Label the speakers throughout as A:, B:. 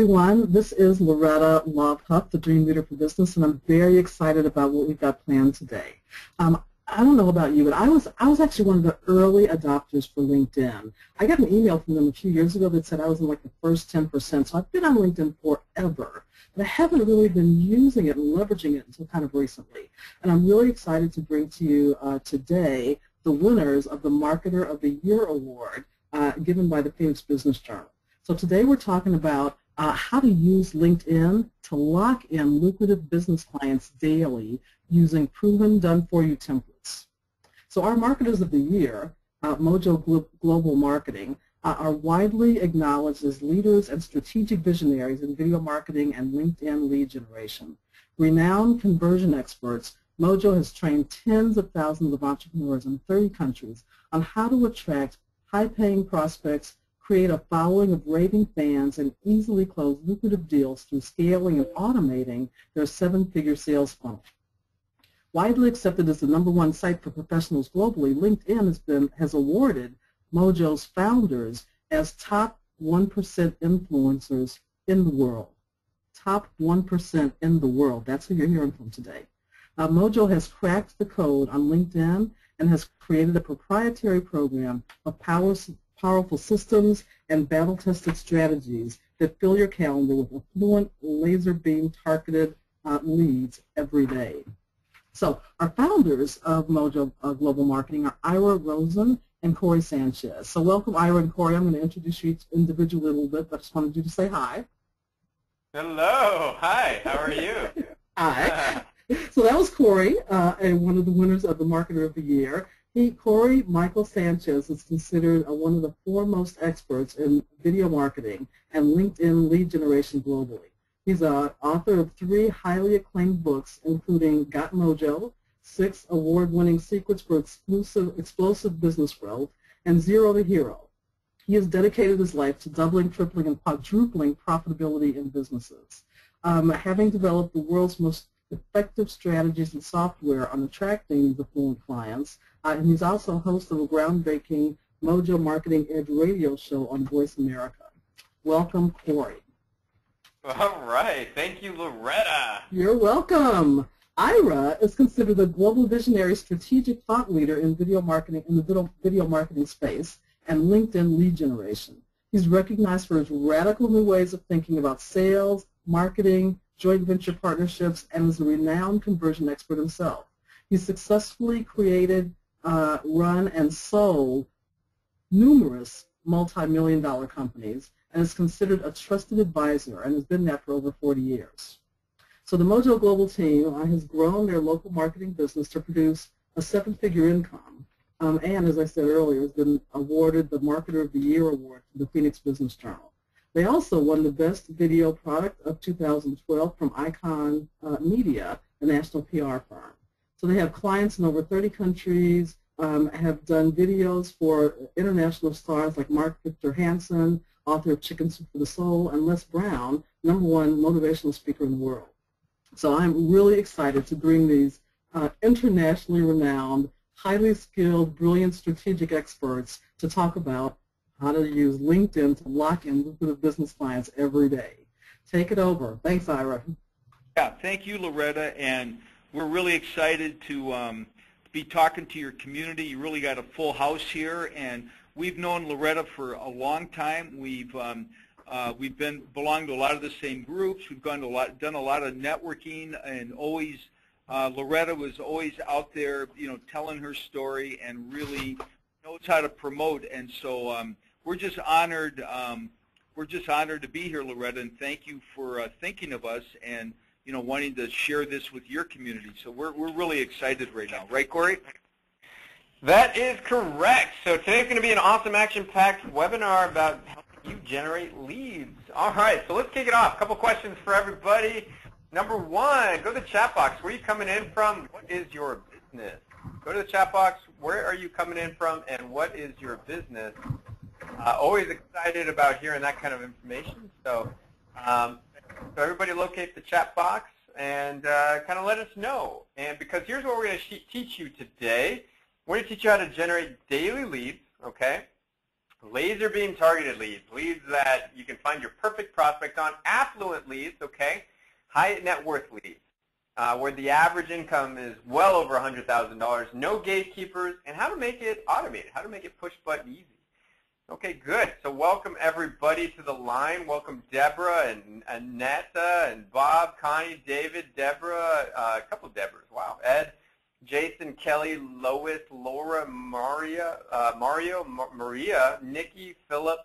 A: Everyone, this is Loretta Huff, the Dream Leader for Business, and I'm very excited about what we've got planned today. I don't know about you, but I was actually one of the early adopters for LinkedIn. I got an email from them a few years ago that said I was in like the first 10%, so I've been on LinkedIn forever, but I haven't really been using it and leveraging it until kind of recently. And I'm really excited to bring to you today the winners of the Marketer of the Year Award given by the Phoenix Business Journal. So today we're talking about how to use LinkedIn to lock in lucrative business clients daily using proven done-for-you templates. So our marketers of the year, Mojo Global Marketing, are widely acknowledged as leaders and strategic visionaries in video marketing and LinkedIn lead generation. Renowned conversion experts, Mojo has trained tens of thousands of entrepreneurs in 30 countries on how to attract high-paying prospects, create a following of raving fans, and easily close lucrative deals through scaling and automating their seven-figure sales funnel. Widely accepted as the #1 site for professionals globally, LinkedIn has awarded Mojo's founders as top 1% influencers in the world. Top 1% in the world. That's who you're hearing from today. Mojo has cracked the code on LinkedIn and has created a proprietary program of powerful systems and battle-tested strategies that fill your calendar with affluent, laser beam targeted leads every day. So our founders of Mojo Global Marketing are Ira Rosen and Corey Sanchez. So welcome, Ira and Corey. I'm going to introduce you individually a little bit, but I just wanted you to say hi.
B: Hello. Hi. How are you?
A: Hi. So that was Corey, and one of the winners of the Marketer of the Year. Corey Michael Sanchez is considered one of the foremost experts in video marketing and LinkedIn lead generation globally. He's an author of 3 highly acclaimed books, including Got Mojo, 6 award-winning secrets for explosive business growth, and Zero to Hero. He has dedicated his life to doubling, tripling, and quadrupling profitability in businesses. Having developed the world's most effective strategies and software on attracting these affluent clients, and he's also host of a groundbreaking Mojo Marketing Edge radio show on Voice America. Welcome, Corey.
B: All right. Thank you, Loretta.
A: You're welcome. Ira is considered a global visionary strategic thought leader in video marketing, in the video marketing space and LinkedIn lead generation. He's recognized for his radical new ways of thinking about sales, marketing, joint venture partnerships, and is a renowned conversion expert himself. He's successfully created, run, and sold numerous multi-million-dollar companies and is considered a trusted advisor and has been that for over 40 years. So the Mojo Global team has grown their local marketing business to produce a 7-figure income, and as I said earlier, has been awarded the Marketer of the Year Award from the Phoenix Business Journal. They also won the Best Video Product of 2012 from Icon Media, a national PR firm. So they have clients in over 30 countries, have done videos for international stars like Mark Victor Hansen, author of Chicken Soup for the Soul, and Les Brown, #1 motivational speaker in the world. So I'm really excited to bring these internationally renowned, highly skilled, brilliant strategic experts to talk about how to use LinkedIn to lock in lucrative business clients every day. Take it over. Thanks, Ira.
B: Yeah, thank you, Loretta, and we're really excited to be talking to your community. You really got a full house here, and we've known Loretta for a long time. We've belonged to a lot of the same groups. We've done a lot of networking, and always Loretta was always out there, telling her story and really knows how to promote. And so we're just honored. We're just honored to be here, Loretta, and thank you for thinking of us and wanting to share this with your community. So we're really excited right now, right, Corey?
C: That is correct. So today's going to be an awesome action-packed webinar about helping you generate leads. All right, so let's kick it off. A couple questions for everybody. Number 1, go to the chat box. Where are you coming in from? What is your business? Go to the chat box. Where are you coming in from, and what is your business? Always excited about hearing that kind of information. So, so everybody locate the chat box and kind of let us know. And because here's what we're going to teach you today. We're going to teach you how to generate daily leads, okay? Laser beam targeted leads, leads that you can find your perfect prospect on. Affluent leads, okay, high net worth leads, where the average income is well over $100,000, no gatekeepers, and how to make it automated, how to make it push button easy. Okay, good. So welcome everybody to the line. Welcome Deborah and Annetta and Bob, Connie, David, Deborah, a couple of Deborahs. Wow. Ed, Jason, Kelly, Lois, Laura, Mario, Maria, Nikki, Philip.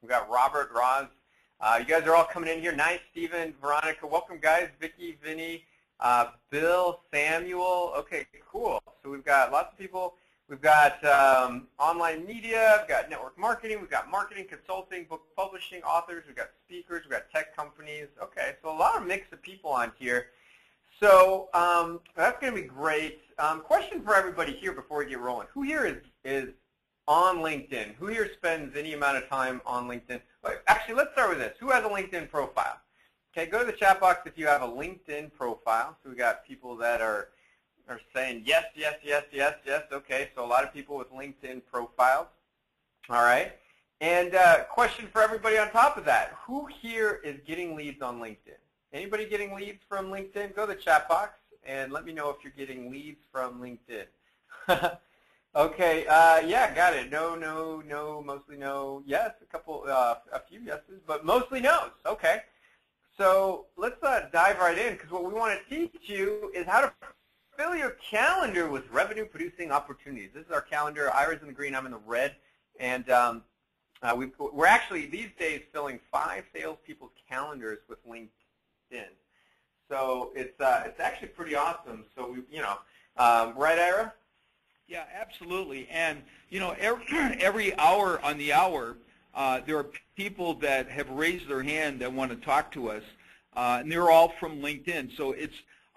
C: We've got Robert, Roz. You guys are all coming in here. Nice, Stephen, Veronica. Welcome, guys. Vicky, Vinny, Bill, Samuel. Okay, cool. So we've got lots of people. We've got online media, we've got network marketing, we've got marketing, consulting, book publishing, authors, we've got speakers, we've got tech companies. Okay, so a lot of mix of people on here. So that's going to be great. Question for everybody here before we get rolling. Who here is on LinkedIn? Who here spends any amount of time on LinkedIn? Actually, let's start with this. Who has a LinkedIn profile? Okay, go to the chat box if you have a LinkedIn profile. So we got people that are saying yes, yes, yes, yes, yes. Okay, so a lot of people with LinkedIn profiles. All right. And question for everybody on top of that. Who here is getting leads on LinkedIn? Anybody getting leads from LinkedIn? Go to the chat box and let me know if you're getting leads from LinkedIn. Okay, yeah, got it. No, no, no, mostly no. Yes, a few yeses, but mostly no's. Okay. So let's dive right in, because what we want to teach you is how to fill your calendar with revenue-producing opportunities. This is our calendar. Ira's in the green, I'm in the red. And we're actually, these days, filling 5 salespeople's calendars with LinkedIn. So it's actually pretty awesome. So, right, Ira?
B: Yeah, absolutely. And, every hour on the hour, there are people that have raised their hand that want to talk to us, and they're all from LinkedIn. So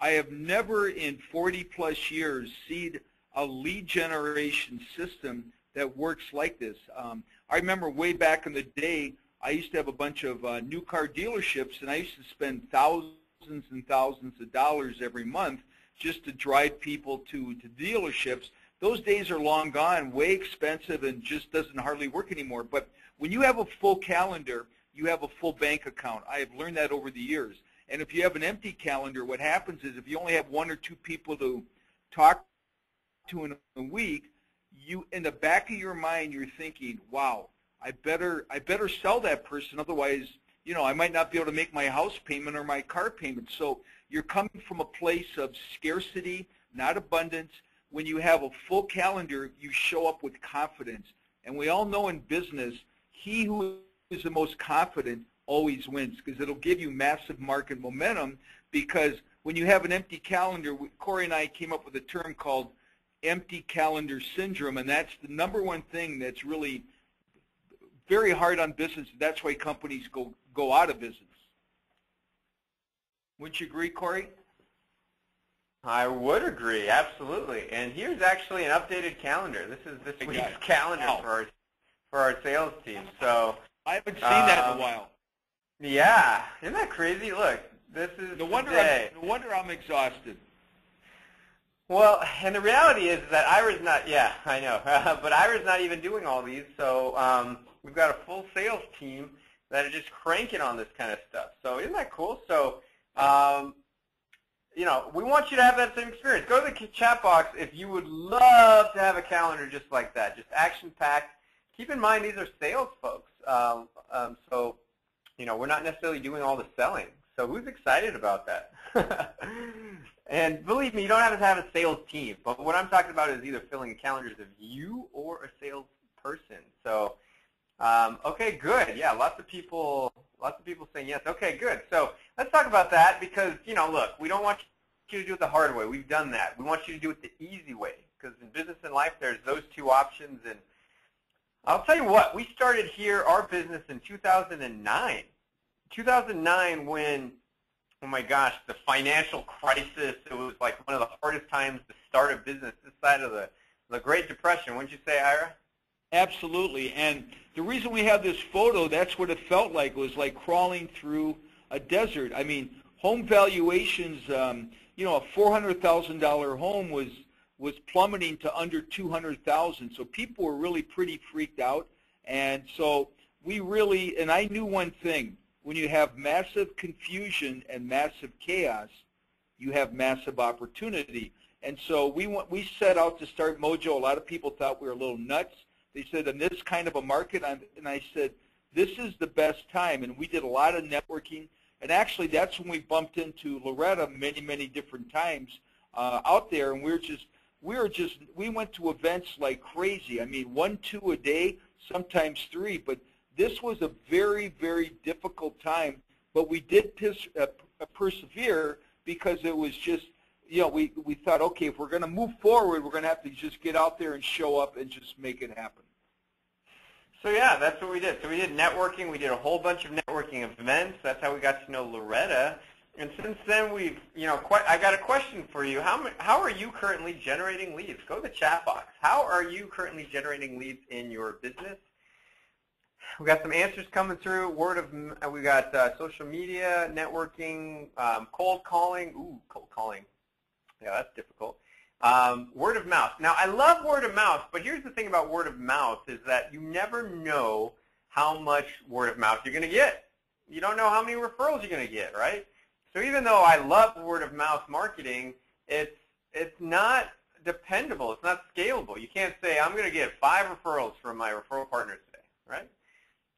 B: I have never in 40-plus years seen a lead generation system that works like this. I remember way back in the day, I used to have a bunch of new car dealerships, and I used to spend thousands and thousands of dollars every month just to drive people to dealerships. Those days are long gone, way expensive, and just doesn't hardly work anymore. But when you have a full calendar, you have a full bank account. I have learned that over the years. And if you have an empty calendar, what happens is if you only have 1 or 2 people to talk to in a week, you, in the back of your mind, you're thinking, wow, I better sell that person, otherwise, I might not be able to make my house payment or my car payment. So you're coming from a place of scarcity, not abundance. When you have a full calendar, you show up with confidence. And we all know in business, he who is the most confident always wins, because it'll give you massive market momentum. Because when you have an empty calendar, Corey and I came up with a term called empty calendar syndrome, and that's the #1 thing that's really very hard on business. That's why companies go out of business. Wouldn't you agree, Corey?
C: I would agree, absolutely. And here's actually an updated calendar. This is this week's calendar for our sales team. So
B: I haven't seen that in a while.
C: Yeah, isn't that crazy? Look, this is
B: no wonder I'm exhausted.
C: Well, and the reality is that Ira's not. Yeah, I know, but Ira's not even doing all these. So we've got a full sales team that are just cranking on this kind of stuff. So isn't that cool? So we want you to have that same experience. Go to the chat box if you would love to have a calendar just like that, just action-packed. Keep in mind these are sales folks, so we're not necessarily doing all the selling. So who's excited about that? And believe me, you don't have to have a sales team. But what I'm talking about is either filling calendars of you or a salesperson. So, okay, good. Yeah, lots of people saying yes. Okay, good. So let's talk about that because, look, we don't want you to do it the hard way. We've done that. We want you to do it the easy way because in business and life, there's those 2 options. And I'll tell you what, we started here, our business, in 2009. 2009 when, oh my gosh, the financial crisis, it was like one of the hardest times to start a business this side of the Great Depression. Wouldn't you say, Ira?
B: Absolutely. And the reason we have this photo, that's what it felt like. It was like crawling through a desert. I mean, home valuations, a $400,000 home was plummeting to under 200,000. So people were really pretty freaked out. And so we really, and I knew one thing, when you have massive confusion and massive chaos, you have massive opportunity. And so we set out to start Mojo. A lot of people thought we were a little nuts. They said, in this kind of a market, and I said, this is the best time. And we did a lot of networking. And actually, that's when we bumped into Loretta many, many different times out there. And we went to events like crazy. I mean, 1, 2 a day, sometimes 3. But this was a very, very difficult time. But we did persevere because it was just, you know, we thought, okay, if we're going to move forward, we're going to have to just get out there and show up and just make it happen.
C: So yeah, that's what we did. So we did networking. We did a whole bunch of networking events. That's how we got to know Loretta. And since then, we've, you know, I got a question for you. How are you currently generating leads? Go to the chat box. How are you currently generating leads in your business? We got some answers coming through. We got social media, networking, cold calling. Ooh, cold calling. Yeah, that's difficult. Word of mouth. Now, I love word of mouth, but here's the thing about word of mouth is that you never know how much word of mouth you're going to get. You don't know how many referrals you're going to get, right? So even though I love word of mouth marketing, it's not dependable. It's not scalable. You can't say, I'm going to get 5 referrals from my referral partners today, right?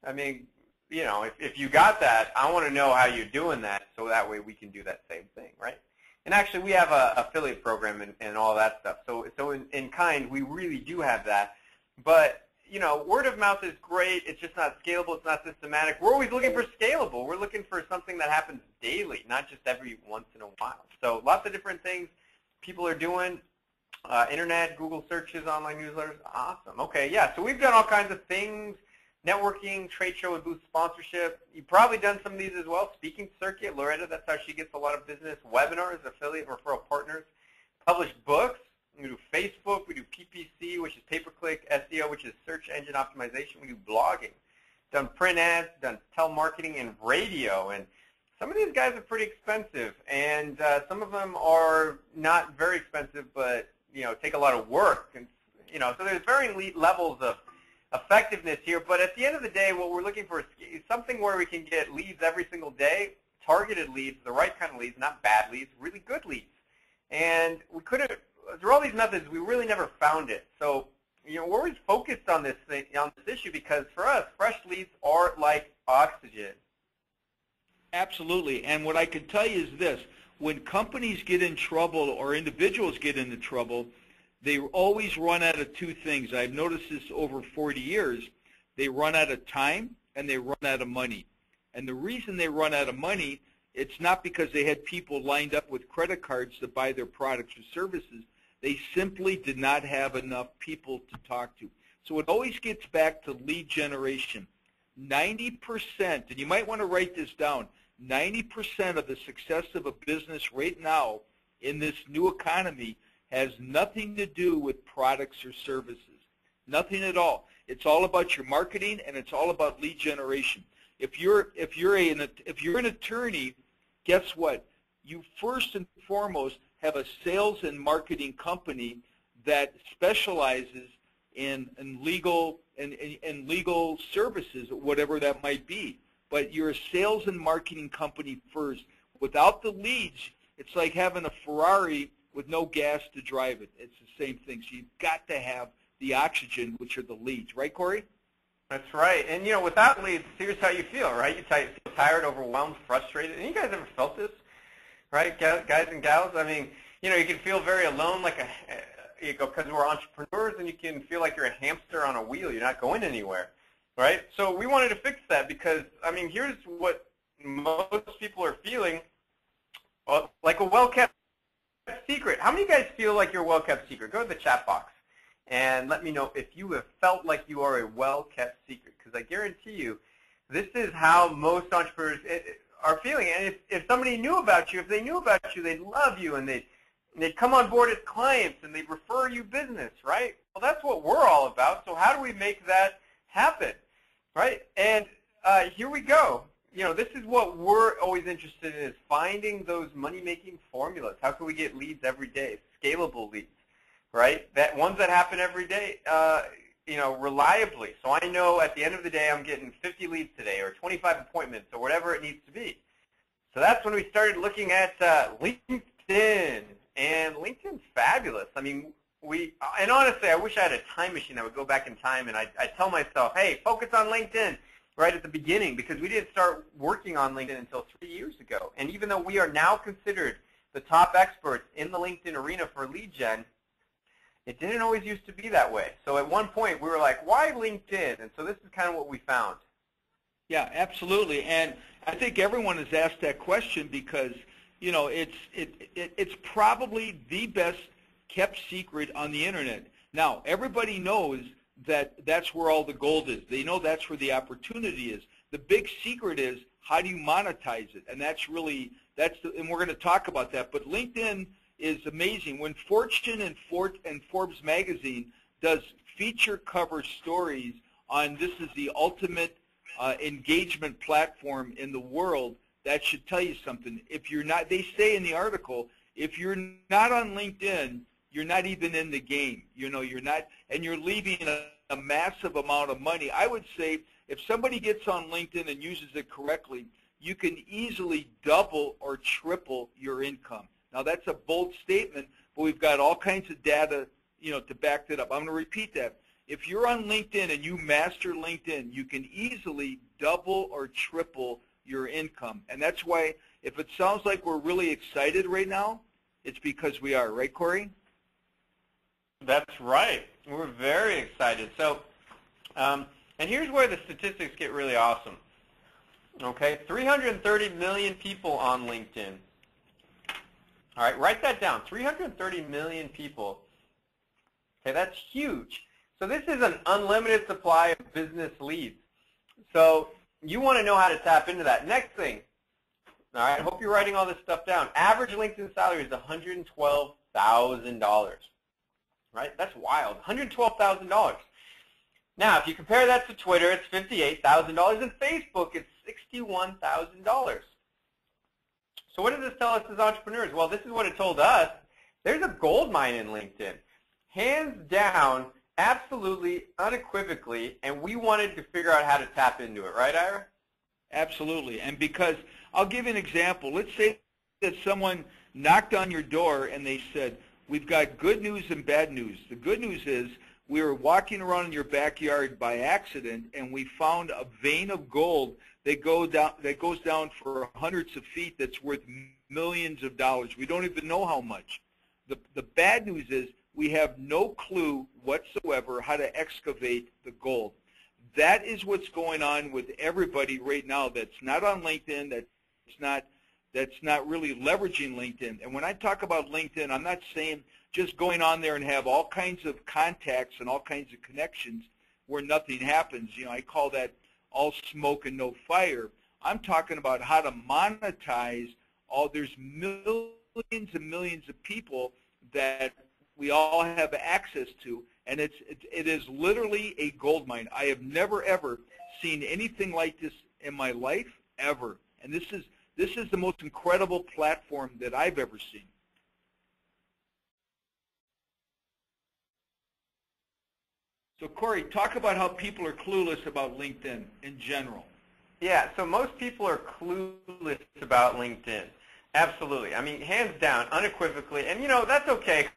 C: I mean, you know, if you got that, I want to know how you're doing that so that way we can do that same thing, right? And actually, we have an affiliate program and all that stuff. So in kind, we really do have that. But, you know, word of mouth is great. It's just not scalable. It's not systematic. We're always looking for scalable. We're looking for something that happens daily, not just every once in a while. So lots of different things people are doing. Internet, Google searches, online newsletters. Awesome. Okay, yeah. So we've done all kinds of things. Networking, trade show and booth sponsorship. You've probably done some of these as well. Speaking circuit, Loretta, that's how she gets a lot of business. Webinars, affiliate referral partners. Published books. We do Facebook. We do PPC, which is pay-per-click. SEO, which is search engine optimization. We do blogging. Done print ads, done telemarketing and radio. And some of these guys are pretty expensive. And some of them are not very expensive, but, you know, take a lot of work. And, you know, so there's varying levels of effectiveness here, but at the end of the day, what we're looking for is something where we can get leads every single day, targeted leads, the right kind of leads, not bad leads, really good leads. And we couldn't, through all these methods, we really never found it. So, you know, we're always focused on this thing, on this issue, because for us, fresh leads are like oxygen.
B: Absolutely, and what I can tell you is this: when companies get in trouble or individuals get into trouble, they always run out of 2 things. I've noticed this over 40 years. They run out of time and they run out of money. And the reason they run out of money, it's not because they had people lined up with credit cards to buy their products or services. They simply did not have enough people to talk to. So it always gets back to lead generation. 90%, and you might want to write this down, 90% of the success of a business right now in this new economy has nothing to do with products or services. Nothing at all. It's all about your marketing, and it's all about lead generation. If you're an attorney, guess what? You first and foremost have a sales and marketing company that specializes in legal services, whatever that might be. But you're a sales and marketing company first. Without the leads, it's like having a Ferrari with no gas to drive it. It's the same thing. So you've got to have the oxygen, which are the leads. Right, Corey?
C: That's right. And, you know, without leads, here's how you feel, right? You feel tired, overwhelmed, frustrated. And you guys ever felt this, right, guys and gals? I mean, you know, you can feel very alone, like because we're entrepreneurs, and you can feel like you're a hamster on a wheel. You're not going anywhere, right? So we wanted to fix that because, I mean, here's what most people are feeling, like a well-kept secret. How many of you guys feel like you're a well-kept secret? Go to the chat box and let me know if you have felt like you are a well-kept secret, because I guarantee you this is how most entrepreneurs are feeling. And if somebody knew about you, if they knew about you, they'd love you, and they'd come on board as clients, and they'd refer you business, right? Well, that's what we're all about. So how do we make that happen, right? And here we go. You know, this is what we're always interested in, is finding those money-making formulas. How can we get leads every day, scalable leads, right? That ones that happen every day, you know, reliably. So I know at the end of the day I'm getting 50 leads today or 25 appointments or whatever it needs to be. So that's when we started looking at LinkedIn, and LinkedIn's fabulous. I mean, and honestly, I wish I had a time machine that would go back in time, and I'd tell myself, hey, focus on LinkedIn right at the beginning, because we didn't start working on LinkedIn until 3 years ago. And even though we are now considered the top experts in the LinkedIn arena for lead gen, it didn't always used to be that way. So at one point, we were like, why LinkedIn? And so this is kind of what we found.
B: Yeah, absolutely. And I think everyone has asked that question because, you know, it's probably the best kept secret on the internet. Now, everybody knows that that's where all the gold is. They know that's where the opportunity is. The big secret is, how do you monetize it? And that's really, and we're going to talk about that. But LinkedIn is amazing. When Fortune and Forbes magazine does feature cover stories on this is the ultimate engagement platform in the world, that should tell you something. If you're not, they say in the article, if you're not on LinkedIn, you're not even in the game. You know, you're not, and you're leaving a massive amount of money. I would say if somebody gets on LinkedIn and uses it correctly, you can easily double or triple your income. Now that's a bold statement, but we've got all kinds of data, you know, to back that up. I'm going to repeat that. If you're on LinkedIn and you master LinkedIn, you can easily double or triple your income. And that's why, if it sounds like we're really excited right now, it's because we are. Right, Corey?
C: That's right. We're very excited. So, and here's where the statistics get really awesome. Okay, 330 million people on LinkedIn. All right, write that down, 330 million people. Okay, that's huge. So this is an unlimited supply of business leads. So you want to know how to tap into that. Next thing, all right, I hope you're writing all this stuff down. Average LinkedIn salary is $112,000, right? That's wild, $112,000. Now, if you compare that to Twitter, it's $58,000, and Facebook, it's $61,000. So what does this tell us as entrepreneurs? Well, this is what it told us. There's a gold mine in LinkedIn. Hands down, absolutely, unequivocally, and we wanted to figure out how to tap into it. Right, Ira?
B: Absolutely. And because, I'll give you an example. Let's say that someone knocked on your door and they said, we've got good news and bad news. The good news is we were walking around in your backyard by accident and we found a vein of gold that goes down for hundreds of feet that's worth millions of dollars. We don't even know how much. The bad news is we have no clue whatsoever how to excavate the gold. That is what's going on with everybody right now that's not on LinkedIn, that's not really leveraging LinkedIn. And when I talk about LinkedIn, I'm not saying just going on there and have all kinds of contacts and all kinds of connections where nothing happens. You know, I call that all smoke and no fire. I'm talking about how to monetize there's millions and millions of people that we all have access to, and it is literally a gold mine. I have never ever seen anything like this in my life ever, and this is the most incredible platform that I've ever seen. So Corey, talk about how people are clueless about LinkedIn in general.
C: Yeah, so most people are clueless about LinkedIn. Absolutely. I mean, hands down, unequivocally, and you know, that's okay,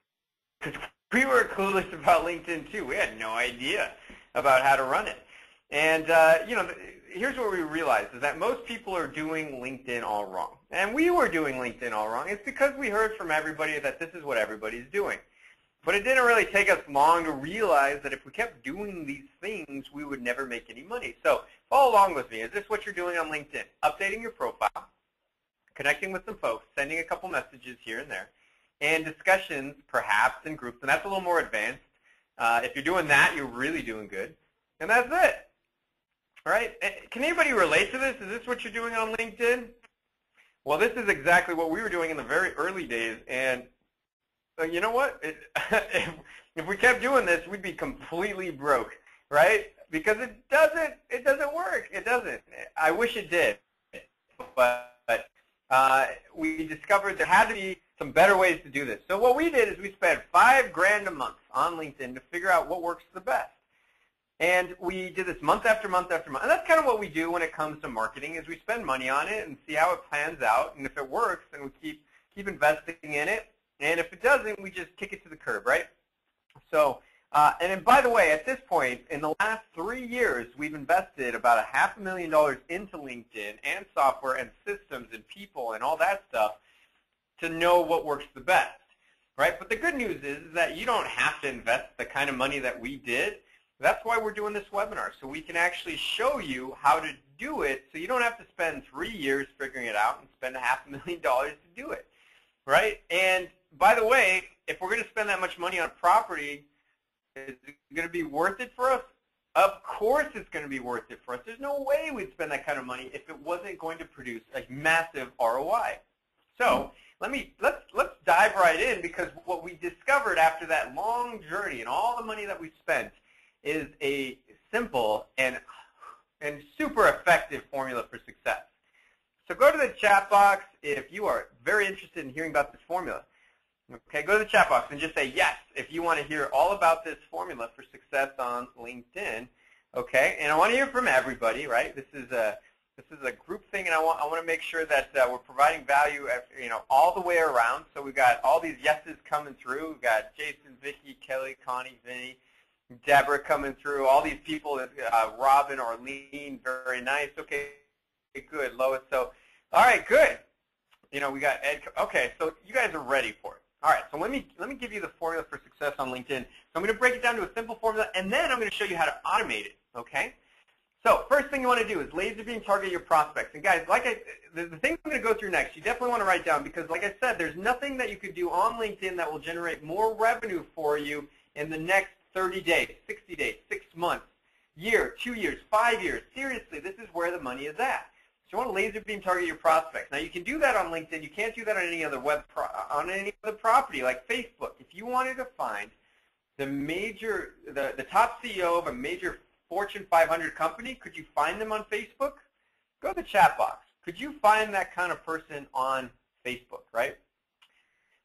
C: because we were clueless about LinkedIn too. We had no idea about how to run it. And you know, here's what we realized is that most people are doing LinkedIn all wrong. And we were doing LinkedIn all wrong. It's because we heard from everybody that this is what everybody's doing. But it didn't really take us long to realize that if we kept doing these things, we would never make any money. So follow along with me. Is this what you're doing on LinkedIn? Updating your profile, connecting with some folks, sending a couple messages here and there, and discussions perhaps in groups. And that's a little more advanced. If you're doing that, you're really doing good. And that's it. All right? Can anybody relate to this? Is this what you're doing on LinkedIn? Well, this is exactly what we were doing in the very early days. And you know what? If we kept doing this, we'd be completely broke, right? Because it doesn't work. It doesn't. I wish it did. But we discovered there had to be some better ways to do this. So what we did is we spent $5,000 a month on LinkedIn to figure out what works the best. And we did this month after month after month. And that's kind of what we do when it comes to marketing, is we spend money on it and see how it plans out. And if it works, then we keep investing in it. And if it doesn't, we just kick it to the curb, right? So, and then by the way, at this point, in the last 3 years, we've invested about $500,000 into LinkedIn and software and systems and people and all that stuff to know what works the best, right? But the good news is that you don't have to invest the kind of money that we did. That's why we're doing this webinar, so we can actually show you how to do it so you don't have to spend 3 years figuring it out and spend $500,000 to do it, right? And by the way, if we're going to spend that much money on a property, is it going to be worth it for us? Of course it's going to be worth it for us. There's no way we'd spend that kind of money if it wasn't going to produce a massive ROI. So let's dive right in, because what we discovered after that long journey and all the money that we spent is a simple and super effective formula for success. So go to the chat box if you are very interested in hearing about this formula. Okay, go to the chat box and just say yes if you want to hear all about this formula for success on LinkedIn. Okay, and I want to hear from everybody, right? This is a group thing, and I want to make sure that we're providing value, all the way around. So we've got all these yeses coming through. We've got Jason, Vicky, Kelly, Connie, Vinny, Deborah coming through. All these people, Robin, Arlene, very nice. Okay, good. Lois, so all right, good. We got Ed. Okay, so you guys are ready for it. All right, so let me give you the formula for success on LinkedIn. So I'm going to break it down to a simple formula, and then I'm going to show you how to automate it. Okay. So first thing you want to do is laser beam target your prospects. And guys, the thing I'm going to go through next, you definitely want to write down, because like I said, there's nothing that you could do on LinkedIn that will generate more revenue for you in the next 30 days, 60 days, 6 months, year, 2 years, 5 years. Seriously, this is where the money is at. So you want to laser beam target your prospects. Now you can do that on LinkedIn. You can't do that on any other property like Facebook. If you wanted to find the top CEO of a major Fortune 500 company, could you find them on Facebook? Go to the chat box. Could you find that kind of person on Facebook, right?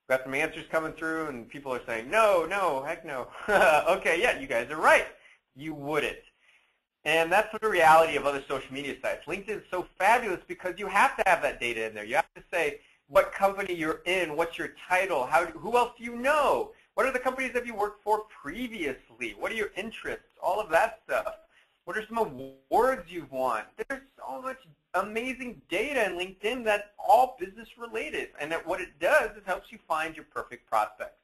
C: We've got some answers coming through, and people are saying, no, no, heck no. Okay, yeah, you guys are right. You wouldn't. And that's the reality of other social media sites. LinkedIn is so fabulous because you have to have that data in there. You have to say what company you're in, what's your title, who else do you know, what are the companies that you worked for previously, what are your interests, all of that stuff. What are some awards you've won? There's so much amazing data in LinkedIn that's all business related. And that what it does is helps you find your perfect prospects.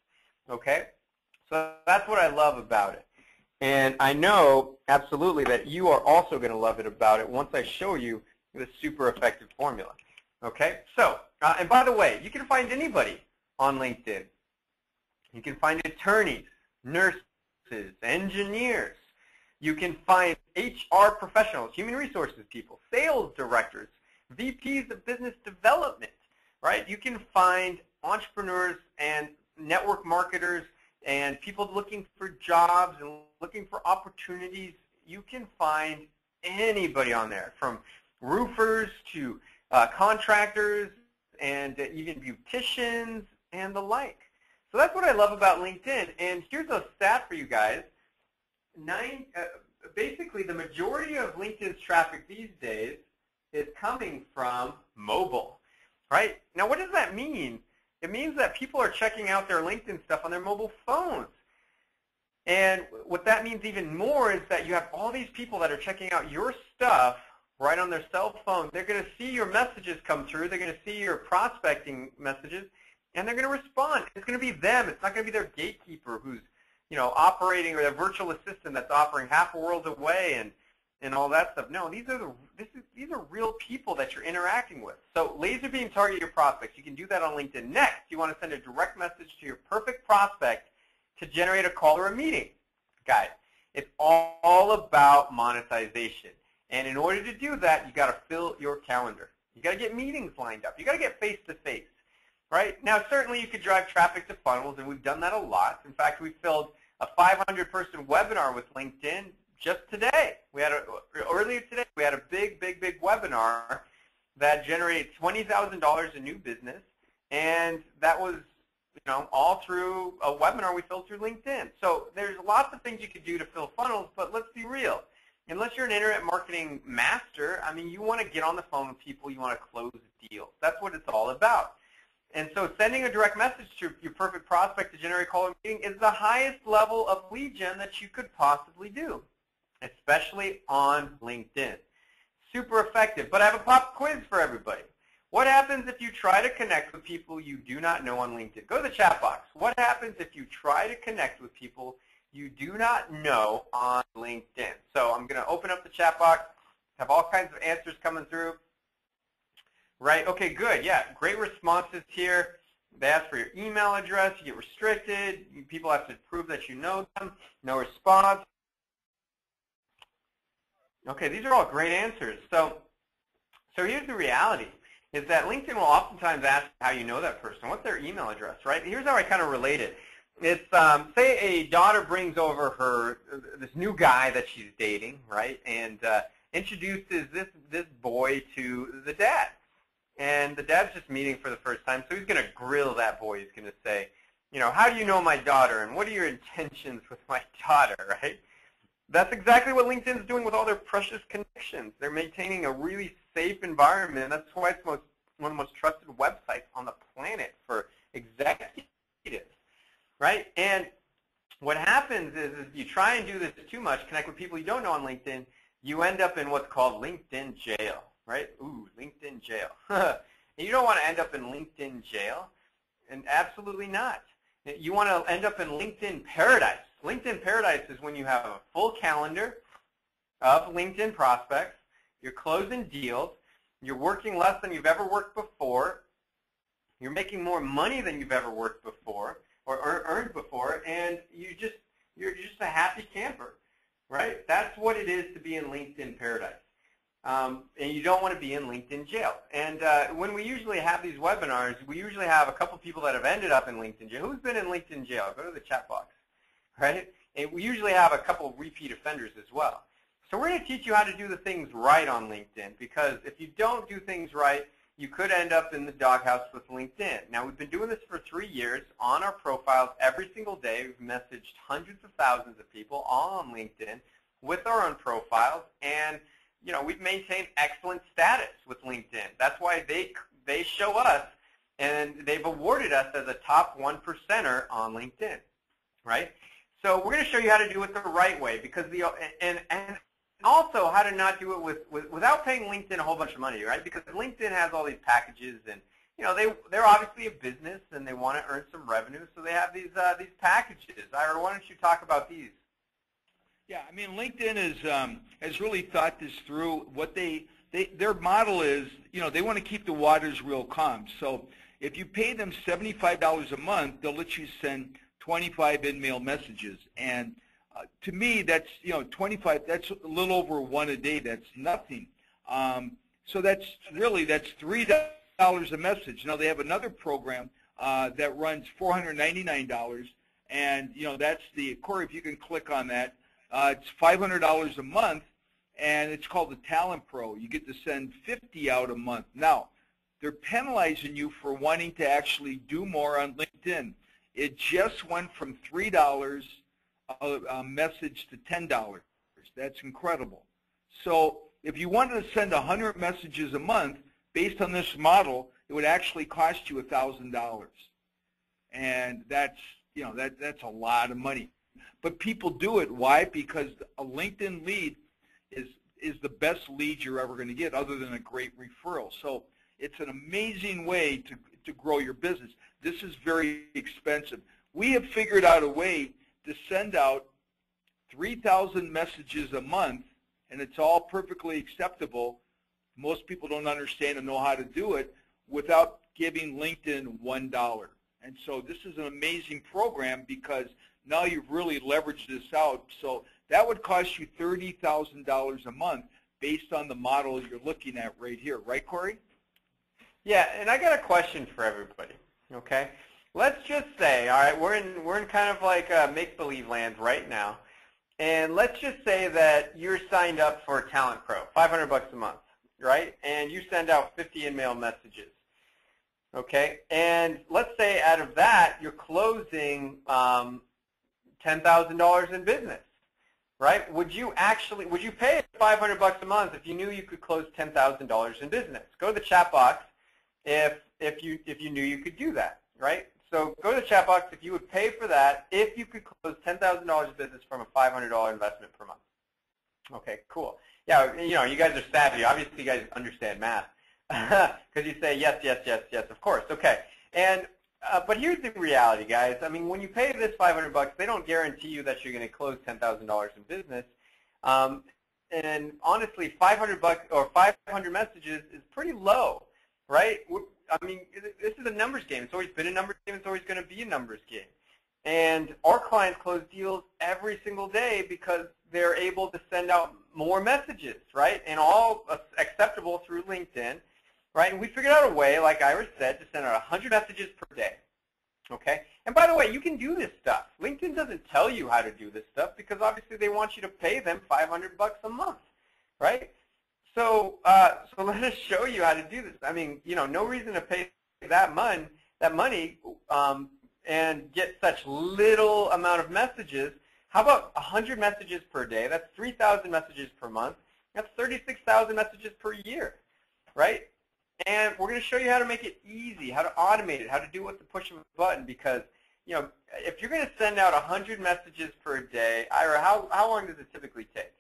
C: Okay? So that's what I love about it. And I know absolutely that you are also going to love it about it once I show you this super effective formula. Okay? So, and by the way, you can find anybody on LinkedIn. You can find attorneys, nurses, engineers. You can find HR professionals, human resources people, sales directors, VPs of business development, right? You can find entrepreneurs and network marketers and people looking for jobs and looking for opportunities. You can find anybody on there, from roofers to contractors and even beauticians and the like. So that's what I love about LinkedIn. And here's a stat for you guys. Basically, the majority of LinkedIn's traffic these days is coming from mobile, right? Now, what does that mean? It means that people are checking out their LinkedIn stuff on their mobile phones. And what that means even more is that you have all these people that are checking out your stuff right on their cell phone. They're going to see your messages come through. They're going to see your prospecting messages, and they're going to respond. It's going to be them. It's not going to be their gatekeeper who's operating, or their virtual assistant that's offering half a world away and all that stuff. No, these are real people that you're interacting with. So laser beam target your prospects. You can do that on LinkedIn. Next, you want to send a direct message to your perfect prospect to generate a call or a meeting. Guys, it's all about monetization. And in order to do that, you got to fill your calendar. You got to get meetings lined up. You got to get face-to-face. Right? Now, certainly you could drive traffic to funnels, and we've done that a lot. In fact, we filled a 500-person webinar with LinkedIn just today. Earlier today, we had a big webinar that generated $20,000 in new business And that was, all through a webinar we filled through LinkedIn. So there's lots of things you could do to fill funnels, but let's be real. Unless you're an internet marketing master, you want to get on the phone with people, you want to close deals. That's what it's all about. And so sending a direct message to your perfect prospect to generate a call meeting is the highest level of lead gen that you could possibly do, especially on LinkedIn. Super effective. But I have a pop quiz for everybody. What happens if you try to connect with people you do not know on LinkedIn? Go to the chat box. What happens if you try to connect with people you do not know on LinkedIn? So I'm going to open up the chat box, have all kinds of answers coming through. Right, okay, good, yeah, great responses here. They ask for your email address, you get restricted, people have to prove that you know them, no response. Okay, these are all great answers. So here's the reality, is that LinkedIn will oftentimes ask how you know that person, what's their email address, right? Here's how I kind of relate it. It's, say a daughter brings over this new guy that she's dating, right, and introduces this boy to the dad. And the dad's just meeting for the first time, so he's going to grill that boy. He's going to say, how do you know my daughter, and what are your intentions with my daughter, right? That's exactly what LinkedIn's doing with all their precious connections. They're maintaining a really safe environment. That's why it's one of the most trusted websites on the planet for executives, right? And what happens is if you try and do this too much, connect with people you don't know on LinkedIn, you end up in what's called LinkedIn jail. Right? Ooh, LinkedIn jail. And you don't want to end up in LinkedIn jail, and absolutely not. You want to end up in LinkedIn paradise. LinkedIn paradise is when you have a full calendar of LinkedIn prospects, you're closing deals, you're working less than you've ever worked before, you're making more money than you've ever worked before or earned before, and you're just a happy camper, right? That's what it is to be in LinkedIn paradise. And you don't want to be in LinkedIn jail. And when we usually have these webinars, we usually have a couple people that have ended up in LinkedIn jail. Who's been in LinkedIn jail? Go to the chat box, right? And we usually have a couple repeat offenders as well. So we're going to teach you how to do the things right on LinkedIn, because if you don't do things right, you could end up in the doghouse with LinkedIn. Now, we've been doing this for 3 years on our profiles every single day. We've messaged hundreds of thousands of people all on LinkedIn with our own profiles, and we've maintained excellent status with LinkedIn. That's why they show us, and they've awarded us as a top 1%er on LinkedIn, right? So we're going to show you how to do it the right way, because and also how to not do it without paying LinkedIn a whole bunch of money, right? Because LinkedIn has all these packages, and they're obviously a business and they want to earn some revenue, so they have these packages. Ira, why don't you talk about these?
B: Yeah, LinkedIn has really thought this through. What their model is, they want to keep the waters real calm. So if you pay them $75 a month, they'll let you send 25 in-mail messages. And to me, that's 25. That's a little over one a day. That's nothing. So that's $3 a message. Now they have another program that runs $499, and that's Corey. If you can click on that. It's $500 a month, and it's called the Talent Pro. You get to send 50 out a month. Now, they're penalizing you for wanting to actually do more on LinkedIn. It just went from $3 a message to $10. That's incredible. So if you wanted to send 100 messages a month, based on this model, it would actually cost you $1,000. And that's a lot of money. But people do it. Why? Because a LinkedIn lead is the best lead you're ever going to get, other than a great referral. So it's an amazing way to grow your business. This is very expensive. We have figured out a way to send out 3,000 messages a month, and it's all perfectly acceptable. Most people don't understand and know how to do it without giving LinkedIn $1. And so this is an amazing program, because now you've really leveraged this out. So that would cost you $30,000 a month based on the model you're looking at right here. Right, Corey?
C: Yeah, and I got a question for everybody, okay? Let's just say, all right, we're in kind of like make-believe land right now, and let's just say that you're signed up for Talent Pro, $500 a month, right? And you send out 50 in-mail messages. Okay, and let's say out of that you're closing $10,000 in business, right? Would you pay $500 a month if you knew you could close $10,000 in business? Go to the chat box if you knew you could do that, right? So go to the chat box if you would pay for that if you could close $10,000 in business from a $500 investment per month. Okay, cool. Yeah, you guys are savvy. Obviously, you guys understand math because you say yes, yes, yes, yes. Of course. Okay, and but here's the reality, guys. I mean, when you pay this $500, they don't guarantee you that you're going to close $10,000 in business. And honestly, $500 or 500 messages is pretty low, right? I mean, this is a numbers game. It's always been a numbers game. It's always going to be a numbers game. And our clients close deals every single day because they're able to send out more messages, right? And all acceptable through LinkedIn, right? And we figured out a way, like Iris said, to send out 100 messages per day, okay? And by the way, you can do this stuff. LinkedIn doesn't tell you how to do this stuff because obviously they want you to pay them $500 a month, right? So, so let us show you how to do this. I mean, no reason to pay that money, and get such little amount of messages. How about 100 messages per day? That's 3,000 messages per month. That's 36,000 messages per year, right? And we're going to show you how to make it easy, how to automate it, how to do it with the push of a button. Because, if you're going to send out 100 messages per day, Ira, how long does it typically take?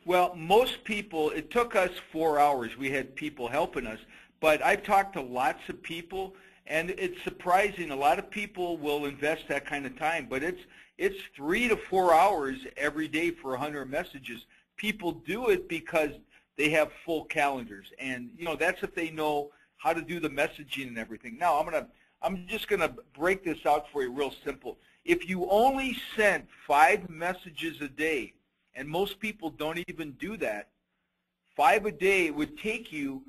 B: Well, most people, it took us 4 hours. We had people helping us. But I've talked to lots of people, and it's surprising. A lot of people will invest that kind of time, but it's 3 to 4 hours every day for 100 messages. People do it because they have full calendars, and that's if they know how to do the messaging and everything. Now I'm just gonna break this out for you real simple. If you only sent 5 messages a day, and most people don't even do that, 5 a day would take you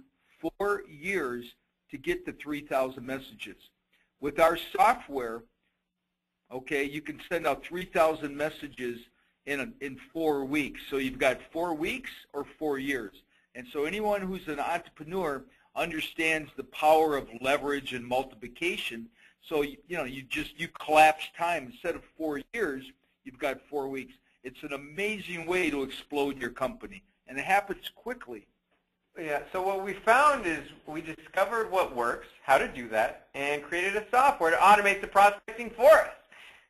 B: 4 years to get to 3,000 messages. With our software, okay, you can send out 3,000 messages in 4 weeks. So you've got 4 weeks or 4 years. And so anyone who's an entrepreneur understands the power of leverage and multiplication. So you collapse time. Instead of 4 years, you've got 4 weeks. It's an amazing way to explode your company, and it happens quickly.
C: Yeah, so what we found is we discovered what works, how to do that, and created a software to automate the prospecting for us,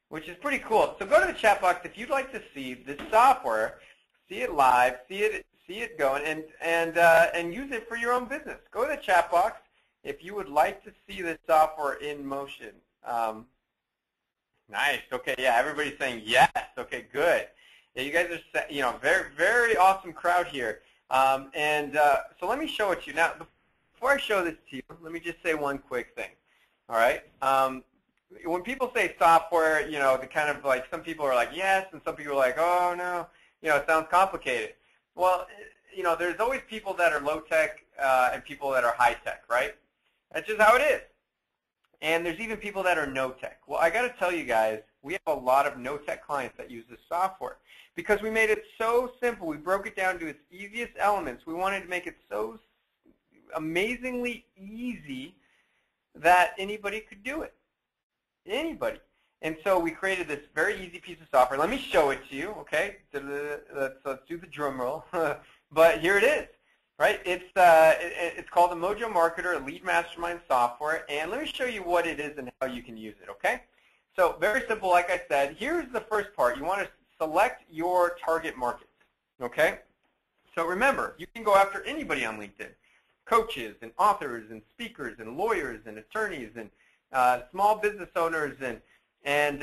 C: which is pretty cool. So go to the chat box if you'd like to see this software, see it live, see it going, and use it for your own business. Go to the chat box if you would like to see this software in motion. Nice. Okay. Yeah. Everybody's saying yes. Okay. Good. Yeah. You guys are, very, very awesome crowd here. So let me show it to you now. Before I show this to you, let me just say one quick thing. All right. When people say software, the kind of like some people are like yes, and some people are like, oh no, it sounds complicated. Well, there's always people that are low tech and people that are high tech, right? That's just how it is. And there's even people that are no tech. Well, I got to tell you guys, we have a lot of no tech clients that use this software because we made it so simple. We broke it down to its easiest elements. We wanted to make it so amazingly easy that anybody could do it. Anybody. And so we created this very easy piece of software. Let me show it to you, okay? Let's do the drum roll. But here it is. Right? It's called the Mojo Marketer Lead Mastermind software, and let me show you what it is and how you can use it, okay? So very simple, like I said. Here's the first part. You want to select your target market, okay? So remember, you can go after anybody on LinkedIn, coaches and authors and speakers and lawyers and attorneys and small business owners and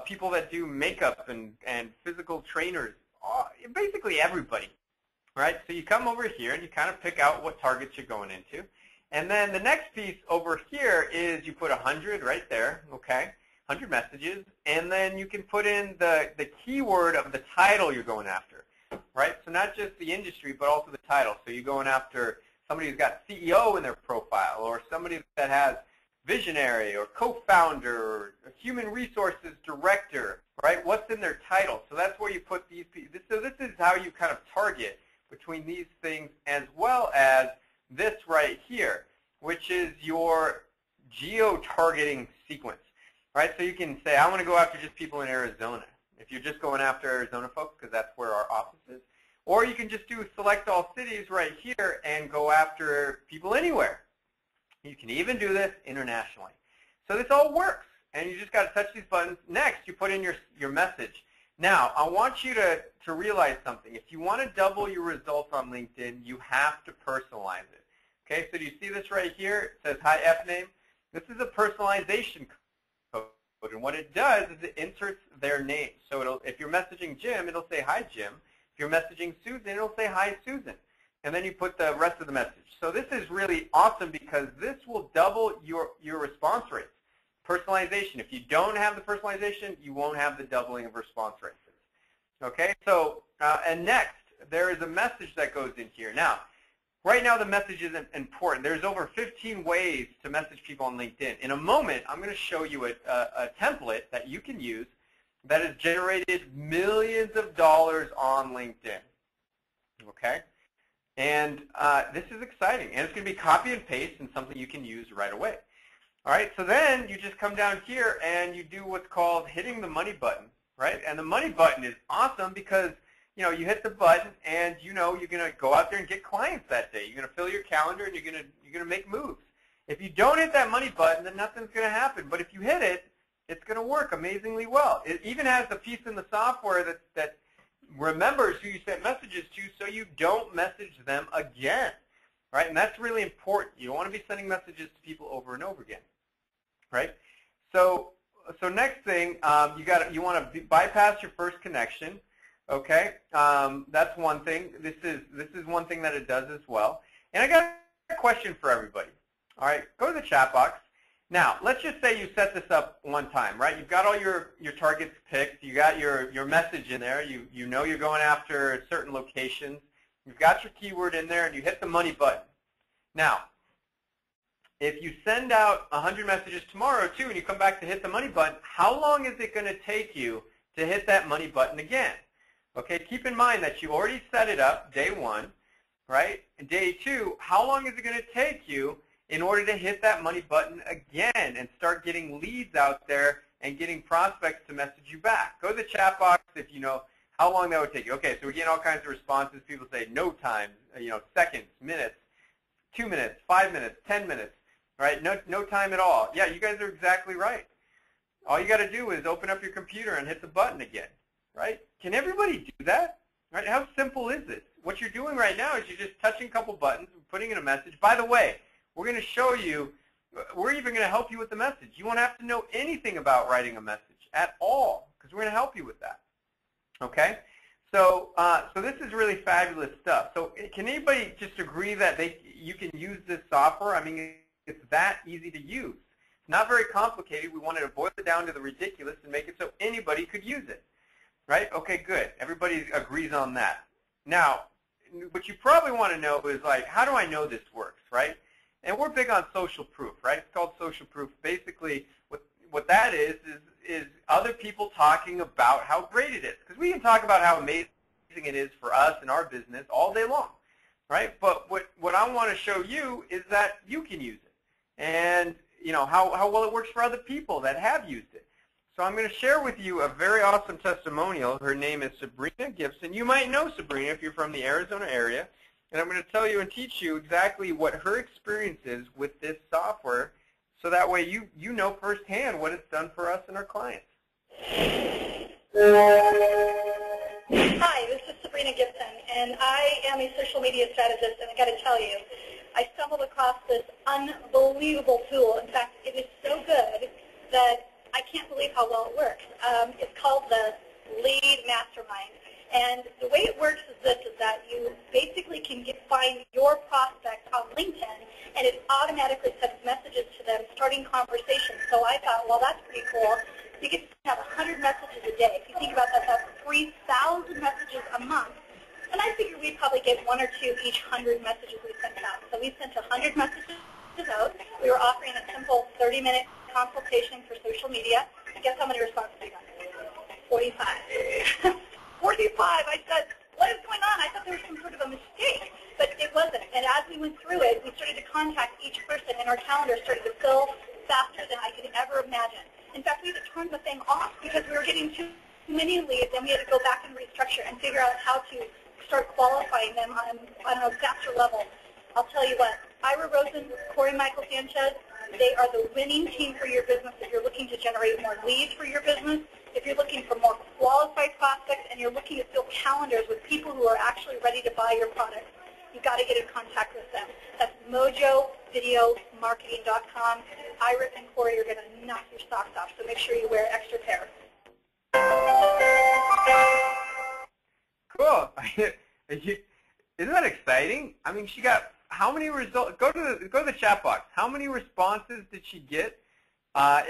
C: people that do makeup and physical trainers, basically everybody. Right, so you come over here and you kind of pick out what targets you're going into. And then the next piece over here is you put 100 right there, okay, 100 messages, and then you can put in the keyword of the title you're going after, right? So not just the industry, but also the title. So you're going after somebody who's got CEO in their profile, or somebody that has visionary or co-founder or human resources director, right? What's in their title? So that's where you put these pieces. So this is how you kind of target between these things as well as this right here. which is your geo-targeting sequence. Right? So you can say, I want to go after just people in Arizona, if you're just going after Arizona folks, because that's where our office is. Or you can just do select all cities right here and go after people anywhere. You can even do this internationally. So this all works, and you just got to touch these buttons. Next, you put in your message. Now, I want you to realize something. If you want to double your results on LinkedIn, you have to personalize it. Okay, so do you see this right here? It says, hi, F name. This is a personalization code, and what it does is it inserts their name. So if you're messaging Jim, it'll say, hi, Jim. If you're messaging Susan, it'll say, hi, Susan. And then you put the rest of the message. So this is really awesome because this will double your response rates. Personalization. If you don't have the personalization, you won't have the doubling of response rates. Okay, so, and next, there is a message that goes in here. Now, right now the message isn't important. There's over 15 ways to message people on LinkedIn. In a moment, I'm going to show you a template that you can use that has generated millions of dollars on LinkedIn. Okay? And this is exciting. And it's going to be copy and paste and something you can use right away. All right, so then you just come down here and you do what's called hitting the money button, right? And the money button is awesome because, you know, you hit the button and you know you're going to go out there and get clients that day. You're going to fill your calendar and you're going to make moves. If you don't hit that money button, then nothing's going to happen. But if you hit it, it's going to work amazingly well. It even has a piece in the software that remembers who you sent messages to so you don't message them again, right? And that's really important. You don't want to be sending messages to people over and over again, right? So next thing, you want to bypass your first connection, okay? That's one thing. This is one thing that it does as well. And I got a question for everybody. All right, go to the chat box. Now, let's just say you set this up one time, right? You've got all your targets picked. You got your message in there. You know you're going after certain locations. You've got your keyword in there, and you hit the money button. Now, if you send out 100 messages tomorrow, too, and you come back to hit the money button, how long is it going to take you to hit that money button again? Okay, keep in mind that you already set it up day one, right? And day two, how long is it going to take you in order to hit that money button again and start getting leads out there and getting prospects to message you back? Go to the chat box if you know how long that would take you. Okay, so we're getting all kinds of responses. People say no time, seconds, minutes, 2 minutes, 5 minutes, 10 minutes, right? No time at all. Yeah, you guys are exactly right. All you got to do is open up your computer and hit the button again, right? Can everybody do that? Right? How simple is this? What you're doing right now is you're just touching a couple buttons and putting in a message. By the way, we're going to show you, we're even going to help you with the message. You won't have to know anything about writing a message at all because we're going to help you with that. Okay? So this is really fabulous stuff. So can anybody just agree that you can use this software? I mean, it's that easy to use. It's not very complicated. We wanted to boil it down to the ridiculous and make it so anybody could use it. Right? Okay, good. Everybody agrees on that. Now, what you probably want to know is, like, how do I know this works, right? And we're big on social proof, right? It's called social proof. Basically, what that is other people talking about how great it is. Because we can talk about how amazing it is for us and our business all day long, right? But what I want to show you is that you can use it. And, how well it works for other people that have used it. So I'm going to share with you a very awesome testimonial. Her name is Sabrina Gibson. You might know Sabrina if you're from the Arizona area. And I'm going to tell you and teach you exactly what her experience is with this software so that way you know firsthand what it's done for us and our clients.
D: Hi, this is Sabrina Gibson, and I am a social media strategist, and I got to tell you, I stumbled across this unbelievable tool. In fact, it is so good that I can't believe how well it works. It's called the Lead Mastermind. And the way it works is this, is that you basically can find your prospects on LinkedIn, and it automatically sends messages to them, starting conversations. So I thought, well, that's pretty cool. You can have 100 messages a day. If you think about that, that's 3,000 messages a month. And I figured we'd probably get 1 or 2 each 100 messages we sent out. So we sent 100 messages out. We were offering a simple 30-minute consultation for social media. Guess how many responses we got? 45. 45. I said, what is going on? I thought there was some sort of a mistake. but it wasn't. And as we went through it, we started to contact each person, and our calendar started to fill faster than I could ever imagine. In fact, we had to turn the thing off because we were getting too many leads, and we had to go back and restructure and figure out how to start qualifying them on a faster level. I'll tell you what, Ira Rosen, Corey Michael Sanchez, they are the winning team for your business if you're looking to generate more leads for your business, if you're looking for more qualified prospects, and you're looking to fill calendars with people who are actually ready to buy your product. You've got to get in contact with them. That's mojovideomarketing.com. Ira and Corey are going to knock your socks off, so make sure you wear extra pair.
C: Cool. Isn't that exciting? I mean, she got how many results? Go to the chat box. How many responses did she get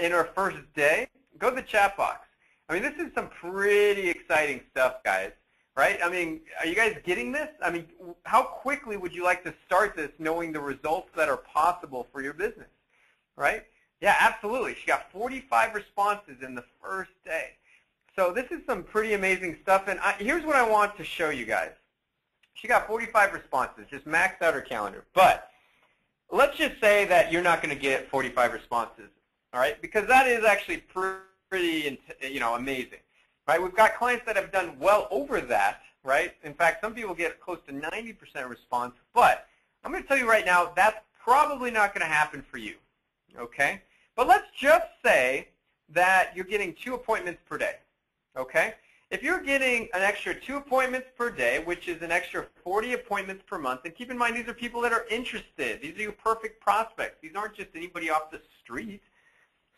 C: in her first day? Go to the chat box. I mean, this is some pretty exciting stuff, guys. Right? I mean, are you guys getting this? I mean, how quickly would you like to start this knowing the results that are possible for your business? Right? Yeah, absolutely. She got 45 responses in the first day. So this is some pretty amazing stuff. And here's what I want to show you guys. She got 45 responses, just maxed out her calendar. But let's just say that you're not going to get 45 responses, all right? Because that is actually pretty, amazing. Right? We've got clients that have done well over that, right? In fact, some people get close to 90% response, but I'm going to tell you right now, that's probably not going to happen for you, okay? But let's just say that you're getting 2 appointments per day, okay? If you're getting an extra 2 appointments per day, which is an extra 40 appointments per month, and keep in mind these are people that are interested. These are your perfect prospects. These aren't just anybody off the street.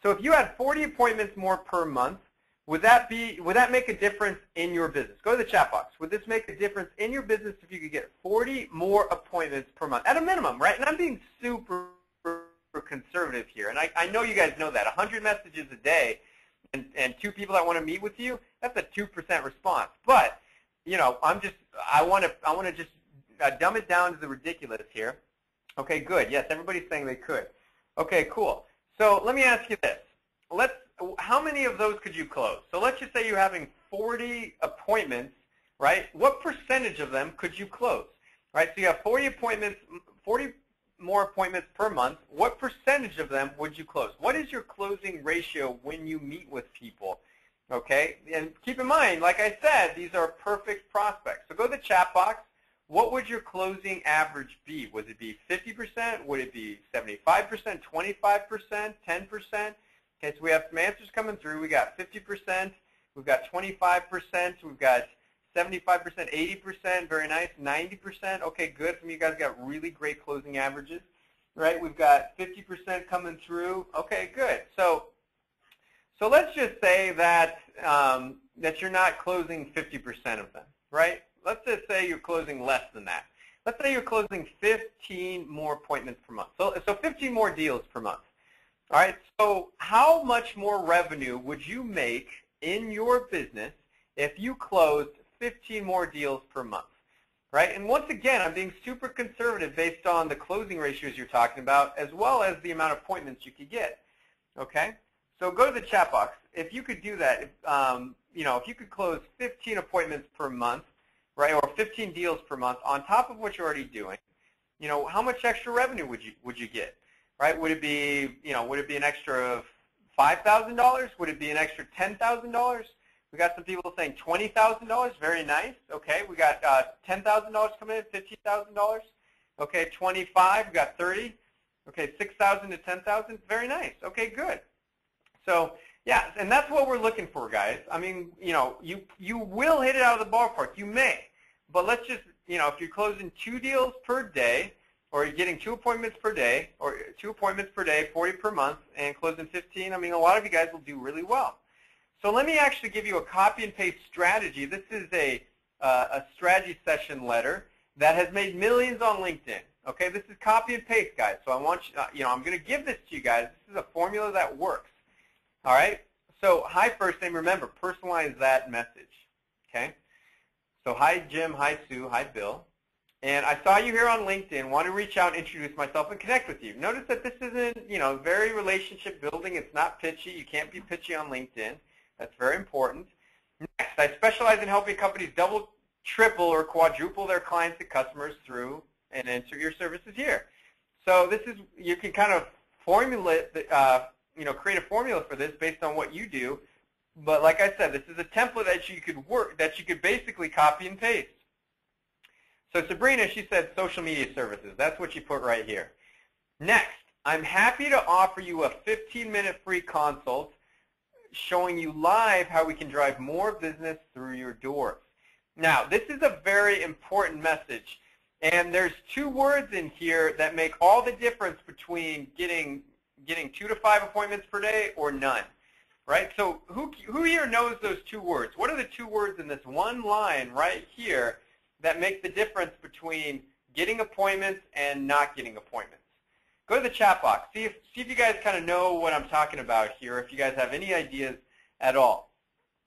C: So if you had 40 appointments more per month, would that make a difference in your business? Go to the chat box. Would this make a difference in your business if you could get 40 more appointments per month at a minimum, right? And I'm being super conservative here, and I know you guys know that. 100 messages a day and 2 people that want to meet with you, that's a 2% response. But I want to just dumb it down to the ridiculous here. Okay, good. Yes, everybody's saying they could. Okay, cool. So let me ask you this. How many of those could you close? So let's just say you're having 40 appointments, right? What percentage of them could you close? Right? So you have 40 more appointments per month. What percentage of them would you close? What is your closing ratio when you meet with people? Okay? And keep in mind, like I said, these are perfect prospects. So go to the chat box. What would your closing average be? Would it be 50%? Would it be 75%, 25%, 10%? Okay, so we have some answers coming through. We got 50%, we've got 25%, we've got 75%, 80%, very nice, 90%. Okay, good. Some of you guys got really great closing averages, right? We've got 50% coming through. Okay, good. So let's just say that that you're not closing 50% of them, right? Let's just say you're closing less than that. Let's say you're closing 15 more appointments per month. So 15 more deals per month. All right, so how much more revenue would you make in your business if you closed 15 more deals per month, right? And once again, I'm being super conservative based on the closing ratios you're talking about as well as the amount of appointments you could get, okay? So go to the chat box. If you could do that, if you could close 15 appointments per month, right, or 15 deals per month on top of what you're already doing, how much extra revenue would you get? Right? Would it be, an extra $5,000? Would it be an extra $10,000? We got some people saying $20,000. Very nice. Okay, we got $10,000 coming in, $15,000. Okay, 25. We got 30. Okay, 6,000 to 10,000. Very nice. Okay, good. So yeah, and that's what we're looking for, guys. I mean, you will hit it out of the ballpark. You may, but let's just, if you're closing 2 deals per day, or you're getting 2 appointments per day, or 2 appointments per day, 40 per month, and closing 15, I mean, a lot of you guys will do really well. So let me actually give you a copy and paste strategy. This is a strategy session letter that has made millions on LinkedIn. Okay, this is copy and paste, guys. So I want you, I'm going to give this to you guys. This is a formula that works. All right. So hi, first name. Remember, personalize that message. Okay. So hi, Jim. Hi, Sue. Hi, Bill. And I saw you here on LinkedIn, want to reach out, introduce myself, and connect with you. Notice that this isn't, very relationship building. It's not pitchy. You can't be pitchy on LinkedIn. That's very important. Next, I specialize in helping companies double, triple, or quadruple their clients and customers through and enter your services here. So this is, you can kind of formulate, create a formula for this based on what you do. But like I said, this is a template that you could basically copy and paste. So Sabrina, she said social media services. That's what you put right here. Next, I'm happy to offer you a 15-minute free consult showing you live how we can drive more business through your doors. Now, this is a very important message. And there's 2 words in here that make all the difference between getting 2 to 5 appointments per day or none. Right? So who here knows those 2 words? What are the 2 words in this one line right here that make the difference between getting appointments and not getting appointments? Go to the chat box. See if you guys kind of know what I'm talking about here, if you guys have any ideas at all.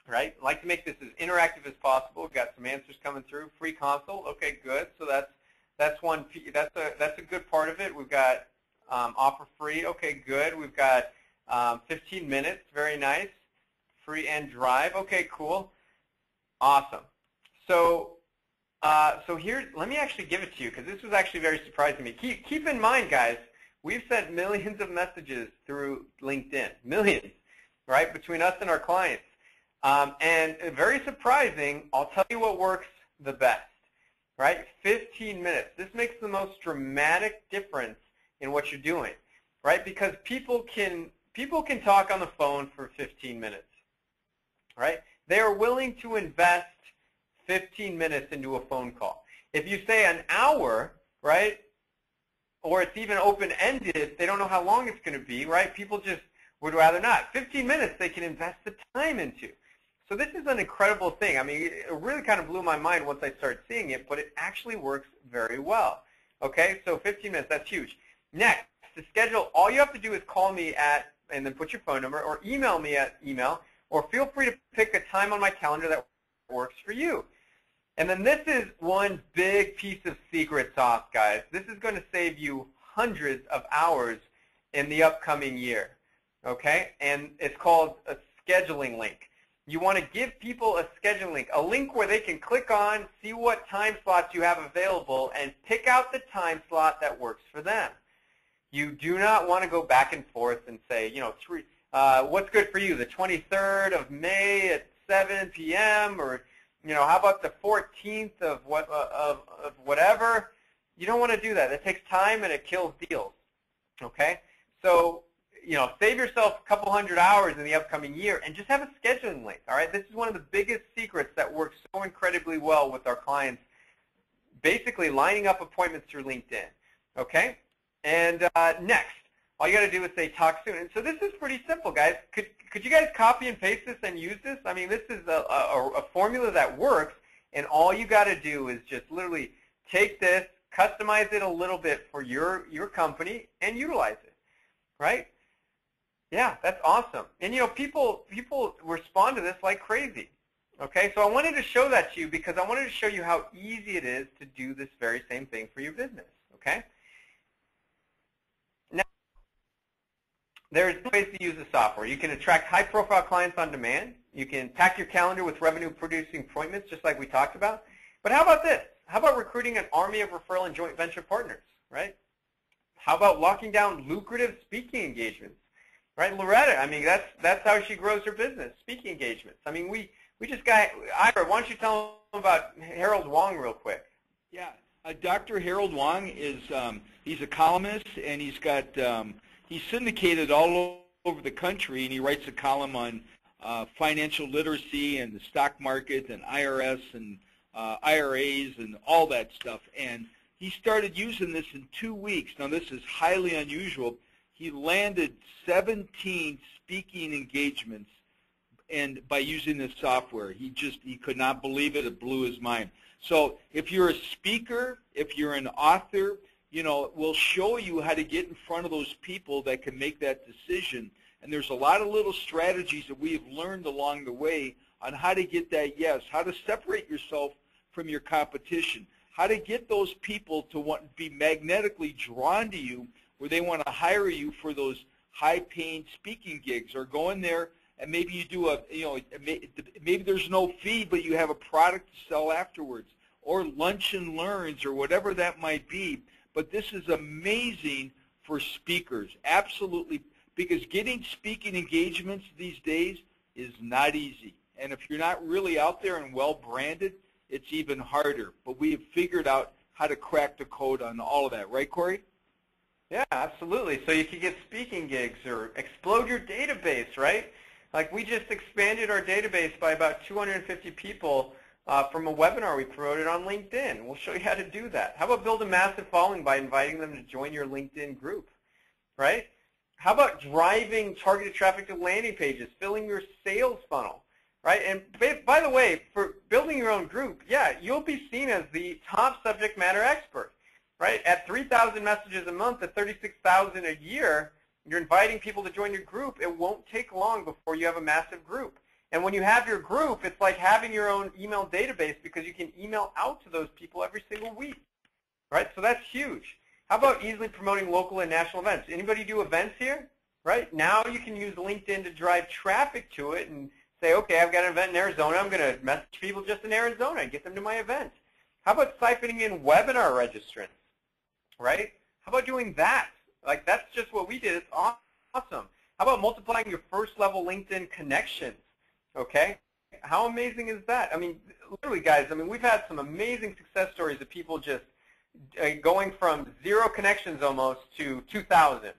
C: Right? I'd like to make this as interactive as possible. We've got some answers coming through. Free consult. Okay, good. So that's a good part of it. We've got offer free. Okay, good. We've got 15 minutes. Very nice. Free and drive. Okay, cool. Awesome. So here, let me actually give it to you because this was actually very surprising to me. Keep in mind, guys, we've sent millions of messages through LinkedIn. Millions, right, between us and our clients. And very surprising, I'll tell you what works the best. Right? 15 minutes. This makes the most dramatic difference in what you're doing, right? Because people can talk on the phone for 15 minutes, right? They are willing to invest 15 minutes into a phone call. If you say an hour, right, or it's even open-ended, they don't know how long it's going to be, right? People just would rather not. 15 minutes they can invest the time into. So this is an incredible thing. I mean, it really kind of blew my mind once I started seeing it, but it actually works very well. Okay, so 15 minutes, that's huge. Next, to schedule, all you have to do is call me at, and then put your phone number, or email me at email, or feel free to pick a time on my calendar that works for you. And then this is one big piece of secret sauce, guys. This is going to save you hundreds of hours in the upcoming year. Okay, and it's called a scheduling link. You want to give people a scheduling link, a link where they can click on, see what time slots you have available, and pick out the time slot that works for them. You do not want to go back and forth and say, what's good for you, the 23rd of May at 7 p.m. or, how about the 14th of whatever? You don't want to do that. It takes time and it kills deals. Okay, so save yourself a couple hundred hours in the upcoming year and just have a scheduling link, all right? This is one of the biggest secrets that works so incredibly well with our clients, basically lining up appointments through LinkedIn, okay? And next, all you got to do is say talk soon. And so this is pretty simple, guys. Could you guys copy and paste this and use this? I mean, this is a formula that works, and all you got to do is just literally take this, customize it a little bit for your company, and utilize it, right? Yeah, that's awesome. And people respond to this like crazy. Okay, so I wanted to show that to you because I wanted to show you how easy it is to do this very same thing for your business. Okay. Now, there's ways to use the software. You can attract high-profile clients on demand. You can pack your calendar with revenue-producing appointments, just like we talked about. But how about this? How about recruiting an army of referral and joint venture partners? Right? How about locking down lucrative speaking engagements? Right, Loretta, I mean, that's how she grows her business, speaking engagements. I mean, we just got, Ira, why don't you tell them about Harold Wong real quick?
B: Yeah, Dr. Harold Wong is, he's a columnist, and he's got, he's syndicated all over the country, and he writes a column on financial literacy and the stock market and IRS and IRAs and all that stuff. And he started using this in 2 weeks. Now, this is highly unusual. He landed 17 speaking engagements, and by using this software, he could not believe it. It blew his mind. So if you're a speaker, if you're an author, we'll show you how to get in front of those people that can make that decision. And there's a lot of little strategies that we've learned along the way on how to get that yes, how to separate yourself from your competition, how to get those people to be magnetically drawn to you, where they want to hire you for those high-paying speaking gigs, or go in there and maybe you do maybe there's no fee, but you have a product to sell afterwards, or lunch and learns or whatever that might be. But this is amazing for speakers, absolutely, because getting speaking engagements these days is not easy. And if you're not really out there and well branded, it's even harder. But we have figured out how to crack the code on all of that. Right, Corey?
C: Yeah, absolutely. So you can get speaking gigs or explode your database, right? Like we just expanded our database by about 250 people from a webinar we promoted on LinkedIn. We'll show you how to do that. How about build a massive following by inviting them to join your LinkedIn group, right? How about driving targeted traffic to landing pages, filling your sales funnel, right? And by the way, for building your own group, yeah, you'll be seen as the top subject matter expert, right? At 3,000 messages a month, at 36,000 a year, you're inviting people to join your group. It won't take long before you have a massive group. And when you have your group, it's like having your own email database because you can email out to those people every single week, right? So that's huge. How about easily promoting local and national events? Anybody do events here, right? Now you can use LinkedIn to drive traffic to it and say, okay, I've got an event in Arizona. I'm going to message people just in Arizona and get them to my event. How about siphoning in webinar registrants, right? How about doing that? Like, that's just what we did. It's awesome. How about multiplying your first-level LinkedIn connections, okay? How amazing is that? I mean, literally, guys, I mean, we've had some amazing success stories of people just going from 0 connections almost to 2,000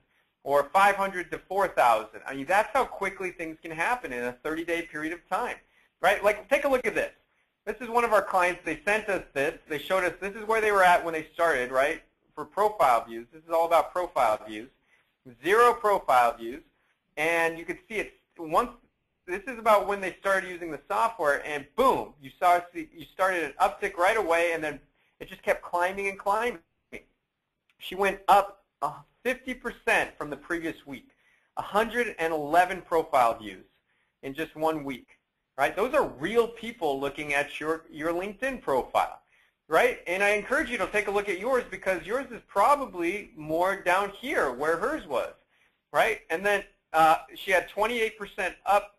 C: or 500 to 4,000. I mean, that's how quickly things can happen in a 30-day period of time, right? Like, take a look at this. This is one of our clients. They sent us this. They showed us this is where they were at when they started, right? For profile views. This is all about profile views. 0 profile views. And you could see it once. This is about when they started using the software, and boom, you started an uptick right away, and then it just kept climbing and climbing. She went up 50% from the previous week. 111 profile views in just 1 week. Right? Those are real people looking at your LinkedIn profile. Right? And I encourage you to take a look at yours because yours is probably more down here where hers was, right? And then she had 28% up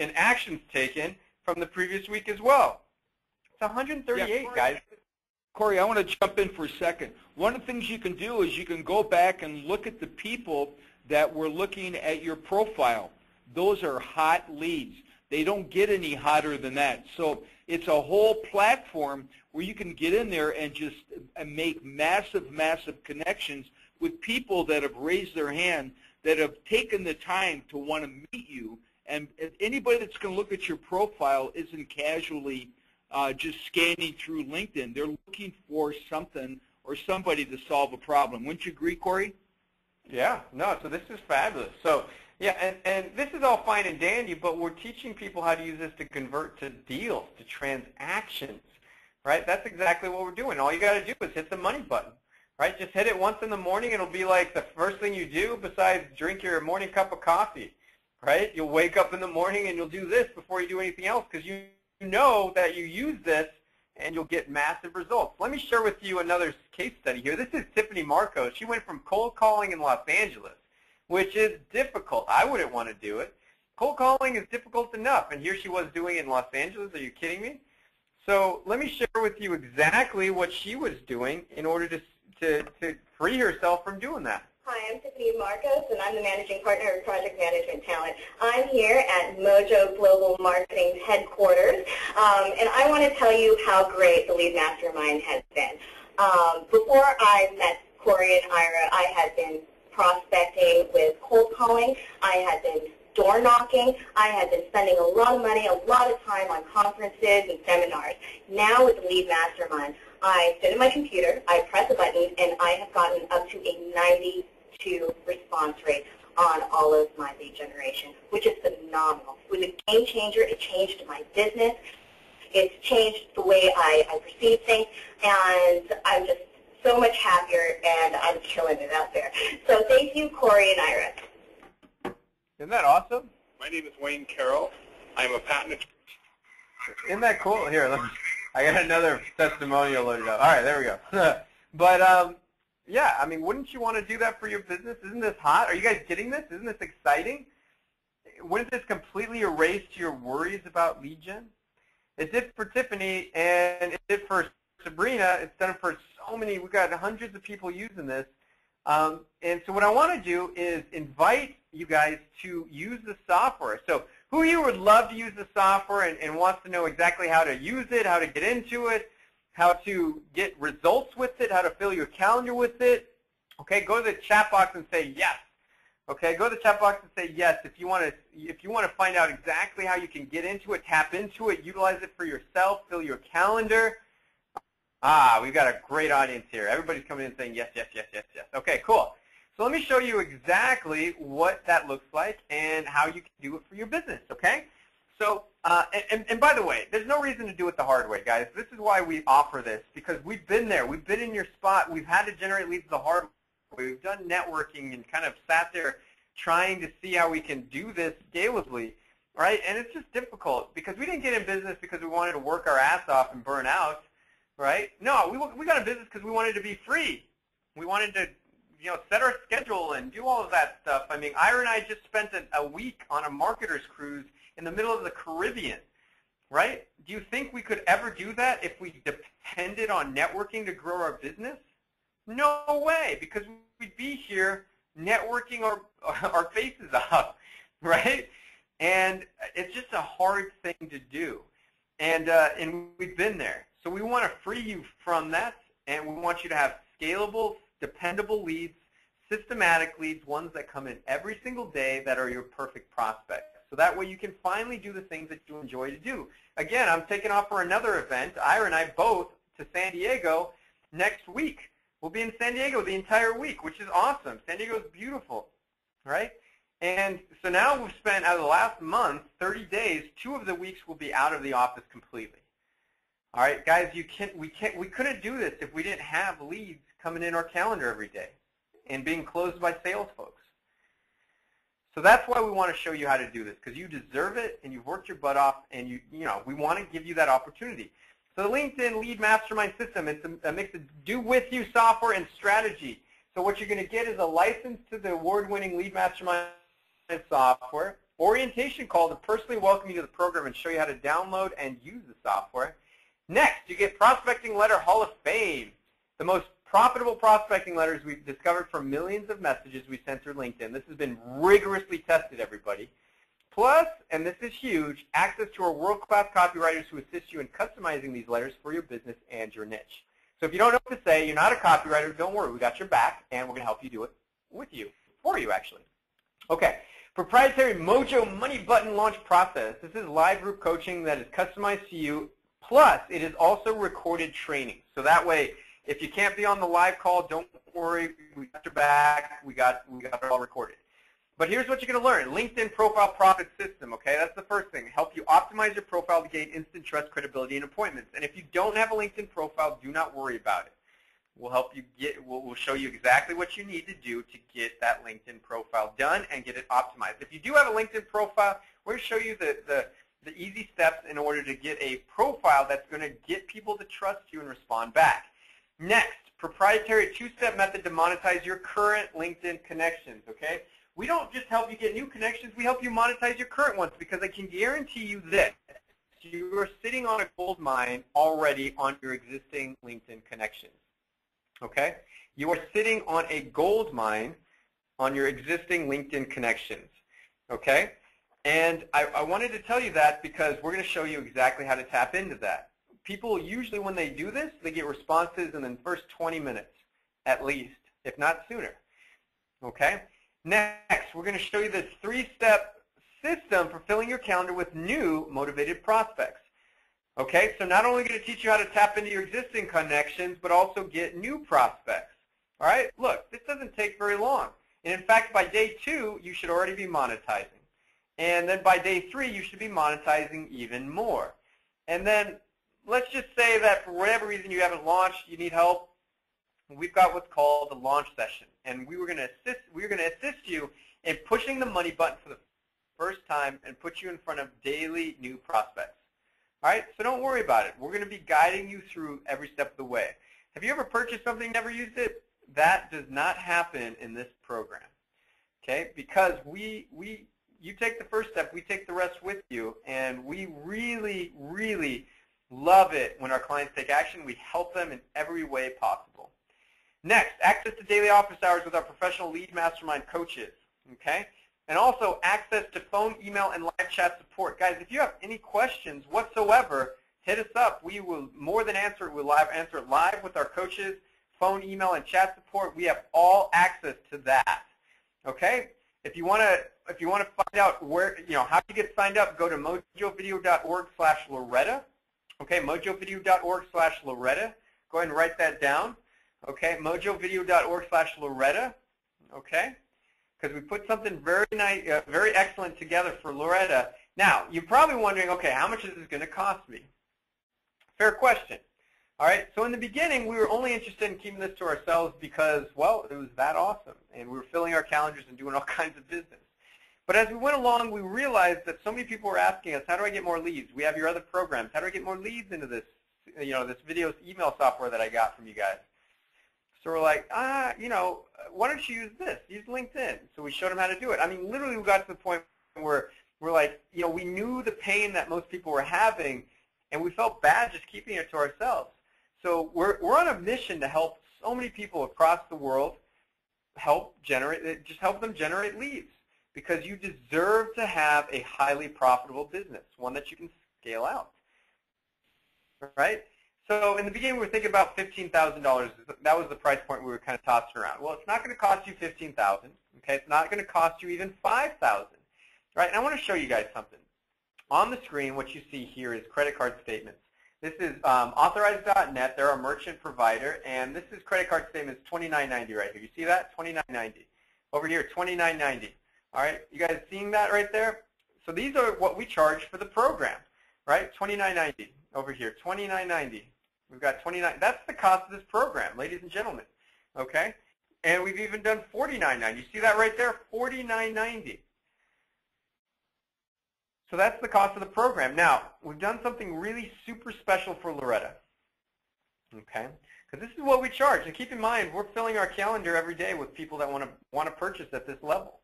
C: in actions taken from the previous week as well. It's 138, yeah, guys.
B: Corey, I want to jump in for a second. One of the things you can do is you can go back and look at the people that were looking at your profile. Those are hot leads. They don't get any hotter than that. So it's a whole platform where you can get in there and just make massive, massive connections with people that have raised their hand, that have taken the time to want to meet you. And anybody that's going to look at your profile isn't casually just scanning through LinkedIn. They're looking for something or somebody to solve a problem. Wouldn't you agree, Corey?
C: Yeah, no, so this is fabulous. So, yeah, and this is all fine and dandy, but we're teaching people how to use this to convert to deals, to transactions, right? That's exactly what we're doing. All you got to do is hit the money button, right? Just hit it once in the morning. It'll be like the first thing you do besides drink your morning cup of coffee, right? You'll wake up in the morning and you'll do this before you do anything else because you know that you use this and you'll get massive results. Let me share with you another case study here. This is Tiffany Marco. She went from cold calling in Los Angeles, which is difficult. I wouldn't want to do it. Cold calling is difficult enough, and here she was doing it in Los Angeles. Are you kidding me? So let me share with you exactly what she was doing in order to free herself from doing that.
E: Hi, I'm Tiffany Marcos, and I'm the Managing Partner of Project Management Talent. I'm here at Mojo Global Marketing Headquarters, and I want to tell you how great the Lead Mastermind has been. Before I met Corey and Ira, I had been prospecting with cold calling. I had been door knocking. I had been spending a lot of money, a lot of time on conferences and seminars. Now with the Lead Mastermind, I sit at my computer, I press a button, and I have gotten up to a 92 response rate on all of my lead generation, which is phenomenal. It was a game changer. It changed my business. It's changed the way I perceive things, and I'm just so much happier, and I'm killing it out there. So thank you, Corey and Ira.
C: Isn't that awesome?
F: My name is Wayne Carroll. I'm a patent attorney.
C: Isn't that cool? Here, I got another testimonial loaded up. All right, there we go. But, yeah, I mean, wouldn't you want to do that for your business? Isn't this hot? Are you guys getting this? Isn't this exciting? Wouldn't this completely erase your worries about lead gen? It did for Tiffany, and it did for Sabrina. It's done it for so many. We've got hundreds of people using this. And so what I want to do is invite you guys to use the software. So who of you would love to use the software and wants to know exactly how to use it, how to get into it, how to get results with it, how to fill your calendar with it? Okay, go to the chat box and say yes. Okay, go to the chat box and say yes if you want to find out exactly how you can get into it, tap into it, utilize it for yourself, fill your calendar. We've got a great audience here. Everybody's coming in saying yes, yes, yes, yes, yes. Okay, cool. So let me show you exactly what that looks like and how you can do it for your business, okay? So, and by the way, there's no reason to do it the hard way, guys. This is why we offer this, because we've been there. We've been in your spot. We've had to generate leads the hard way. We've done networking and kind of sat there trying to see how we can do this scalably, right? And it's just difficult because we didn't get in business because we wanted to work our ass off and burn out, right? No, we got in business because we wanted to be free. We wanted to, set our schedule and do all of that stuff. I mean, Ira and I just spent a week on a marketer's cruise in the middle of the Caribbean, right? Do you think we could ever do that if we depended on networking to grow our business? No way, because we'd be here networking our faces off, right? And it's just a hard thing to do. And we've been there. So we want to free you from that, and we want you to have scalable, dependable leads, systematic leads, ones that come in every single day that are your perfect prospects. So that way you can finally do the things that you enjoy to do. Again, I'm taking off for another event, Ira and I both, to San Diego next week. We'll be in San Diego the entire week, which is awesome. San Diego is beautiful, right? And so now we've spent, out of the last month, 30 days, 2 of the weeks will be out of the office completely. All right, guys, we couldn't do this if we didn't have leads coming in our calendar every day and being closed by sales folks. So that's why we want to show you how to do this, because you deserve it and you've worked your butt off, and we want to give you that opportunity. So the LinkedIn Lead Mastermind system, it's a mix of do-with-you software and strategy. So what you're going to get is a license to the award-winning Lead Mastermind software, orientation call to personally welcome you to the program and show you how to download and use the software. Next, you get Prospecting Letter Hall of Fame, the most profitable prospecting letters we've discovered from millions of messages we sent through LinkedIn. This has been rigorously tested, everybody. Plus, and this is huge, access to our world-class copywriters who assist you in customizing these letters for your business and your niche. So if you don't know what to say, you're not a copywriter, don't worry. We got your back, and we're going to help you do it with you, for you, actually. Okay, proprietary Mojo Money Button launch process. This is live group coaching that is customized to you, plus it is also recorded training. So that way, if you can't be on the live call, don't worry. We got your back. We got it all recorded. But here's what you're going to learn. LinkedIn Profile Profit System, okay? That's the first thing. Help you optimize your profile to gain instant trust, credibility, and appointments. And if you don't have a LinkedIn profile, do not worry about it. We'll help you we'll show you exactly what you need to do to get that LinkedIn profile done and get it optimized. If you do have a LinkedIn profile, we're going to show you the easy steps in order to get a profile that's going to get people to trust you and respond back. Next, proprietary 2-step method to monetize your current LinkedIn connections, okay? We don't just help you get new connections, we help you monetize your current ones, because I can guarantee you this. You are sitting on a gold mine already on your existing LinkedIn connections, okay? You are sitting on a gold mine on your existing LinkedIn connections, okay? And I wanted to tell you that because we're going to show you exactly how to tap into that. People usually, when they do this, they get responses in the first 20 minutes at least, if not sooner, okay? Next, we're going to show you this 3-step system for filling your calendar with new motivated prospects. Okay, so not only going to teach you how to tap into your existing connections, but also get new prospects. All right, look, this doesn't take very long. And in fact, by day 2, you should already be monetizing. And then by day 3, you should be monetizing even more. And then let's just say that for whatever reason you haven't launched, you need help. We've got what's called a launch session, and we're going to assist you in pushing the money button for the first time and put you in front of daily new prospects. All right, so don't worry about it. We're going to be guiding you through every step of the way. Have you ever purchased something and never used it? That does not happen in this program, okay? Because you take the first step, we take the rest with you, and we really, really Love it when our clients take action. We help them in every way possible. Next, access to daily office hours with our professional lead mastermind coaches. Okay? And also access to phone, email, and live chat support. Guys, if you have any questions whatsoever, hit us up. We will more than answer it. We'll answer it live with our coaches, phone, email, and chat support. We have all access to that. Okay? If you want to find out where, how to get signed up, go to mojovideo.org/Loretta. Okay, mojovideo.org/Loretta. Go ahead and write that down. Okay, mojovideo.org/Loretta. Okay, because we put something very nice, very excellent together for Loretta. Now, you're probably wondering, okay, how much is this going to cost me? Fair question. All right, so in the beginning, we were only interested in keeping this to ourselves because, well, it was that awesome, and we were filling our calendars and doing all kinds of business. But as we went along, we realized that so many people were asking us, how do I get more leads? We have your other programs. How do I get more leads into this, this video email software that I got from you guys? So we're like, why don't you use this? Use LinkedIn. So we showed them how to do it. I mean, literally we got to the point where we're like, we knew the pain that most people were having, and we felt bad just keeping it to ourselves. So we're on a mission to help so many people across the world help them generate leads. Because you deserve to have a highly profitable business, one that you can scale out, right? So in the beginning, we were thinking about $15,000. That was the price point we were kind of tossing around. Well, it's not going to cost you $15,000, okay? It's not going to cost you even $5,000, right? And I want to show you guys something. On the screen, what you see here is credit card statements. This is Authorize.net. They're a merchant provider, and this is credit card statements $29.90 right here. You see that? $29.90. Over here, $29.90. All right, you guys seeing that right there? So these are what we charge for the program, right? $29.90 over here, $29.90. We've got $29. That's the cost of this program, ladies and gentlemen. Okay, and we've even done $49.90. You see that right there? $49.90. So that's the cost of the program. Now we've done something really super special for Loretta. Okay, because this is what we charge. And keep in mind, we're filling our calendar every day with people that want to purchase at this level.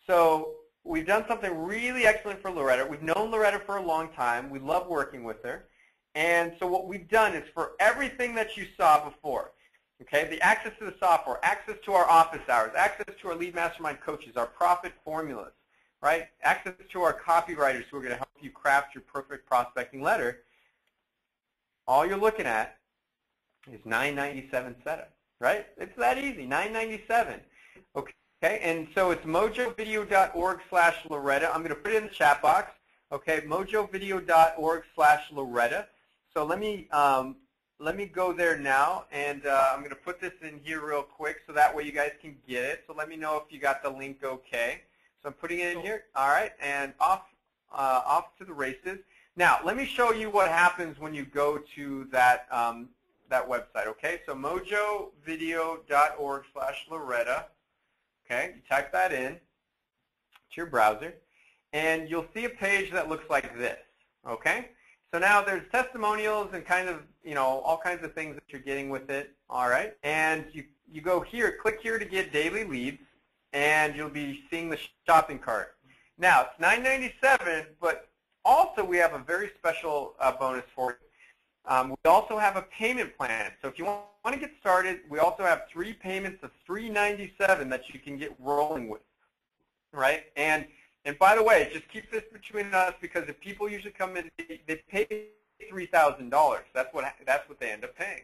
C: So we've done something really excellent for Loretta. We've known Loretta for a long time. We love working with her. And so what we've done is for everything that you saw before, okay, the access to the software, access to our office hours, access to our lead mastermind coaches, our profit formulas, right, access to our copywriters who are going to help you craft your perfect prospecting letter, all you're looking at is $9.97 setup, right? It's that easy, $9.97. Okay. Okay, and so it's mojovideo.org/Loretta. I'm going to put it in the chat box. Okay, mojovideo.org/Loretta. So let me go there now, and I'm going to put this in here real quick so that way you guys can get it. So let me know if you got the link okay. So I'm putting it in here. All right, and off to the races. Now let me show you what happens when you go to that that website. Okay, so mojovideo.org/Loretta. Okay, you type that in to your browser, and you'll see a page that looks like this. Okay, so now there's testimonials and kind of, all kinds of things that you're getting with it. All right, and you go here, click here to get daily leads, and you'll be seeing the shopping cart. Now it's $9.97, but also we have a very special bonus for you. We also have a payment plan. So if you want to get started, we also have 3 payments of $397 that you can get rolling with, right? And by the way, just keep this between us, because if people usually come in, they pay $3,000. That's what they end up paying.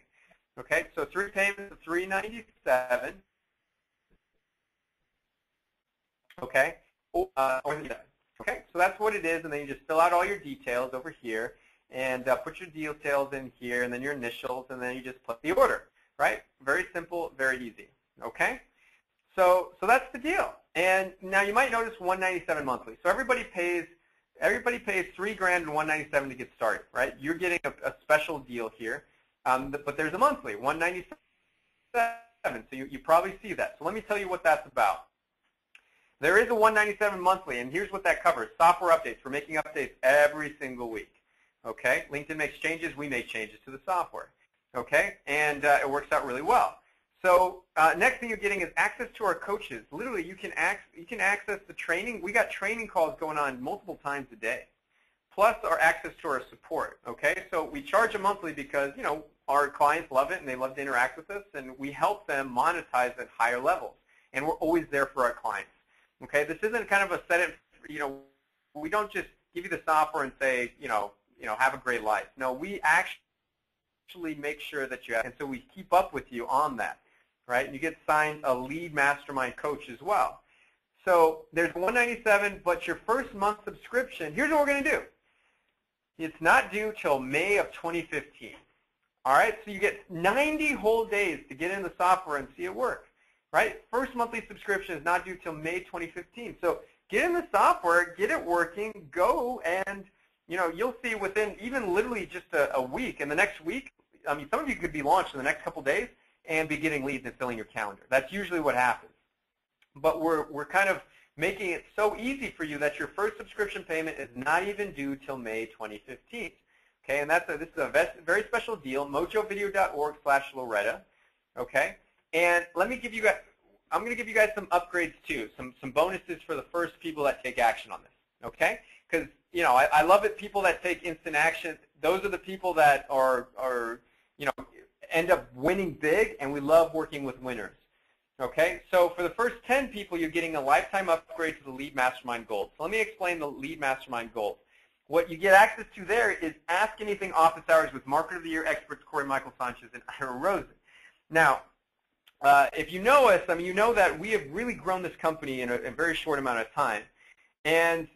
C: Okay, so 3 payments of $397. Okay, okay, so that's what it is, and then you just fill out all your details over here. And put your details in here, and then your initials, and then you just put the order, right? Very simple, very easy, okay? So that's the deal. And now you might notice $197 monthly. So everybody pays $3 grand and $197 to get started, right? You're getting a special deal here, but there's a monthly, $197. So you probably see that. So let me tell you what that's about. There is a $197 monthly, and here's what that covers: software updates. We're making updates every single week. Okay, LinkedIn makes changes, we make changes to the software. Okay, and it works out really well. So next thing you're getting is access to our coaches. Literally, you can access the training. We got training calls going on multiple times a day. plus our access to our support. Okay, so we charge them monthly because our clients love it and they love to interact with us, and we help them monetize at higher levels, and we're always there for our clients. Okay, this isn't kind of a set it. We don't just give you the software and say have a great life. No, we actually make sure that you have, and so we keep up with you on that, right? And you get signed a lead mastermind coach as well. So there's $197, but your first month subscription, here's what we're going to do. It's not due till May of 2015. All right, so you get 90 whole days to get in the software and see it work, right? First monthly subscription is not due till May 2015. So get in the software, get it working, go, and you'll see within even literally just a week. And the next week, I mean, some of you could be launched in the next couple days and be getting leads and filling your calendar. That's usually what happens. But we're kind of making it so easy for you that your first subscription payment is not even due till May 2015. Okay, and this is a very special deal, mojovideo.org/Loretta. Okay, and let me give you guys, I'm going to give you guys some upgrades too, some bonuses for the first people that take action on this. Okay, because I love it. People that take instant action, those are the people that are end up winning big, and we love working with winners. Okay, so for the first 10 people, you're getting a lifetime upgrade to the Lead Mastermind Gold. So let me explain the Lead Mastermind Gold. What you get access to there is Ask Anything Office Hours with Marketer of the Year experts Corey Michael Sanchez and Ira Rosen. Now, if you know us, I mean, you know that we have really grown this company in a very short amount of time. And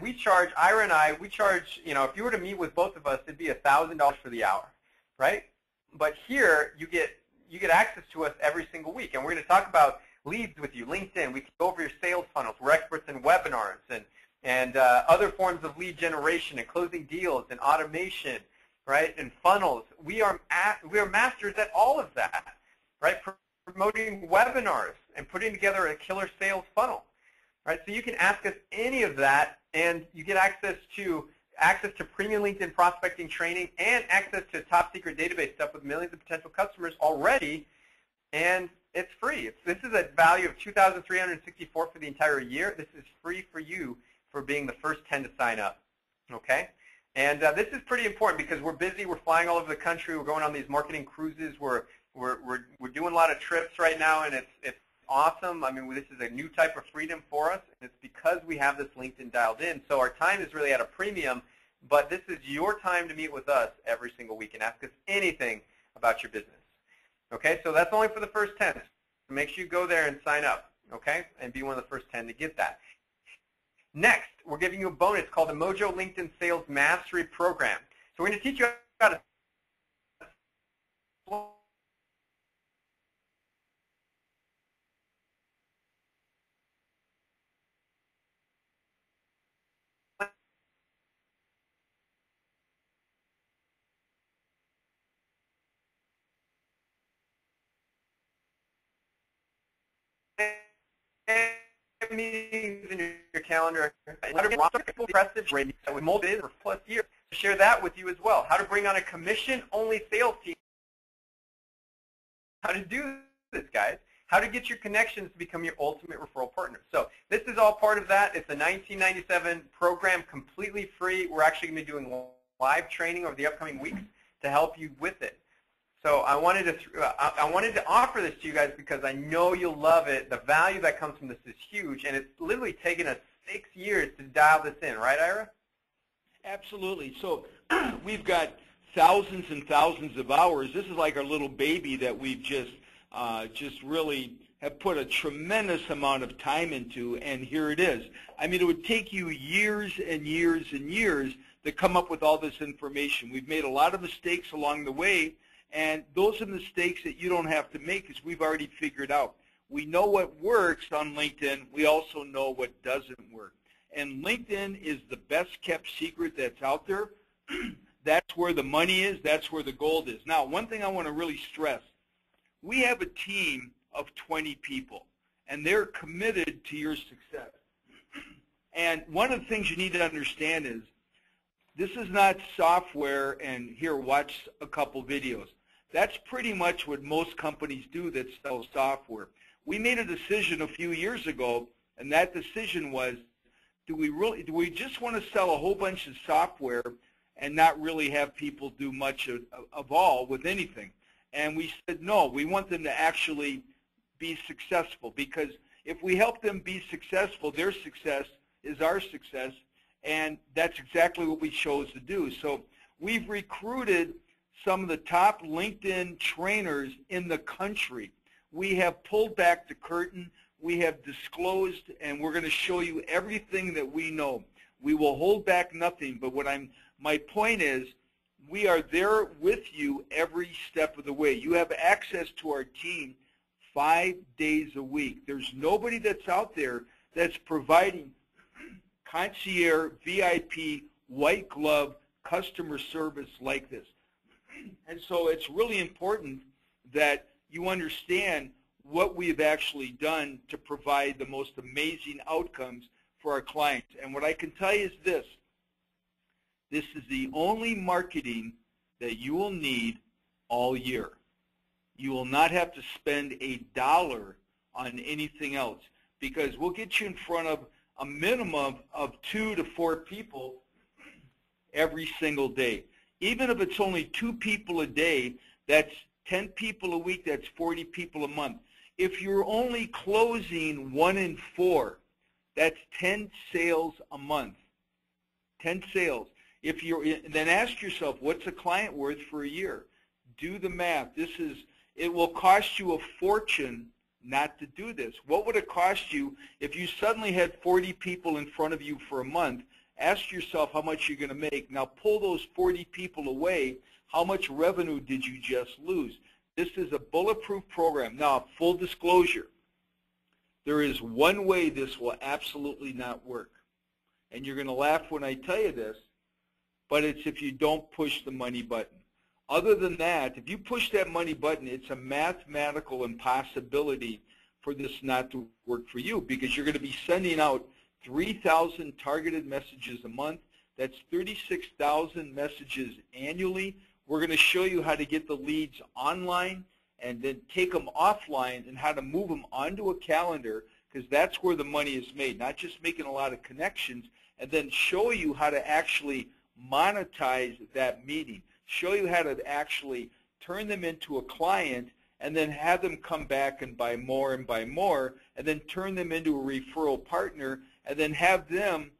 C: we charge, Ira and I, we charge, if you were to meet with both of us, it'd be $1,000 for the hour, right? But here, you get access to us every single week, and we're going to talk about leads with you, LinkedIn. We can go over your sales funnels. We're experts in webinars and other forms of lead generation and closing deals and automation, right? And funnels. We are masters at all of that, right? Promoting webinars and putting together a killer sales funnel, right? So you can ask us any of that, and you get access to premium LinkedIn prospecting training and access to top secret database stuff with millions of potential customers already, and it's free. This is a value of $2,364 for the entire year. This is free for you for being the first 10 to sign up, okay? And this is pretty important because we're busy. We're flying all over the country. We're going on these marketing cruises. We're doing a lot of trips right now, and it's awesome. I mean, this is a new type of freedom for us, and it's because we have this LinkedIn dialed in. So our time is really at a premium, but this is your time to meet with us every single week and ask us anything about your business. Okay, so that's only for the first 10. So make sure you go there and sign up, okay, and be one of the first 10 to get that. Next, we're giving you a bonus called the Mojo LinkedIn Sales Mastery Program. So we're going to teach you how to meetings in your calendar, how to impressive rate with multiple for plus years. To share that with you as well. How to bring on a commission-only sales team. How to do this, guys. How to get your connections to become your ultimate referral partner. So this is all part of that. It's a $19.97 program, completely free. We're actually going to be doing live training over the upcoming weeks to help you with it. So I wanted to offer this to you guys because I know you'll love it. The value that comes from this is huge, and it's literally taken us 6 years to dial this in, right, Ira?
B: Absolutely. So we've got thousands and thousands of hours. This is like our little baby that we've just really have put a tremendous amount of time into, and here it is. I mean, it would take you years and years and years to come up with all this information. We've made a lot of mistakes along the way, and those are mistakes that you don't have to make because we've already figured out. We know what works on LinkedIn. We also know what doesn't work. And LinkedIn is the best kept secret that's out there. That's where the money is. That's where the gold is. Now, one thing I want to really stress, we have a team of 20 people, and they're committed to your success. And one of the things you need to understand is this is not software and here, watch a couple videos. That's pretty much what most companies do that sell software. We made a decision a few years ago, and that decision was do we just want to sell a whole bunch of software and not really have people do much of all with anything? And we said, no, we want them to actually be successful, because if we help them be successful, their success is our success, and that's exactly what we chose to do. So we've recruited some of the top LinkedIn trainers in the country. We have pulled back the curtain. We have disclosed, and we're going to show you everything that we know. We will hold back nothing, but my point is, we are there with you every step of the way. You have access to our team 5 days a week. There's nobody that's out there that's providing concierge, VIP, white glove customer service like this. And so it's really important that you understand what we've actually done to provide the most amazing outcomes for our clients. And what I can tell you is this. This is the only marketing that you will need all year. You will not have to spend $1 on anything else, because we'll get you in front of a minimum of 2 to 4 people every single day. Even if it's only 2 people a day, that's 10 people a week, that's 40 people a month. If you're only closing 1 in 4, that's 10 sales a month. 10 sales. Then ask yourself, what's a client worth for a year? Do the math. It will cost you a fortune not to do this. What would it cost you if you suddenly had 40 people in front of you for a month? Ask yourself how much you're going to make. Now pull those 40 people away. How much revenue did you just lose? This is a bulletproof program. Now, full disclosure, there is one way this will absolutely not work. And you're going to laugh when I tell you this, but it's if you don't push the money button. Other than that, if you push that money button, it's a mathematical impossibility for this not to work for you, because you're going to be sending out 3,000 targeted messages a month. That's 36,000 messages annually. We're going to show you how to get the leads online and then take them offline, and how to move them onto a calendar, because that's where the money is made, not just making a lot of connections, and then show you how to actually monetize that meeting, show you how to actually turn them into a client, and then have them come back and buy more and buy more, and then turn them into a referral partner, and then have them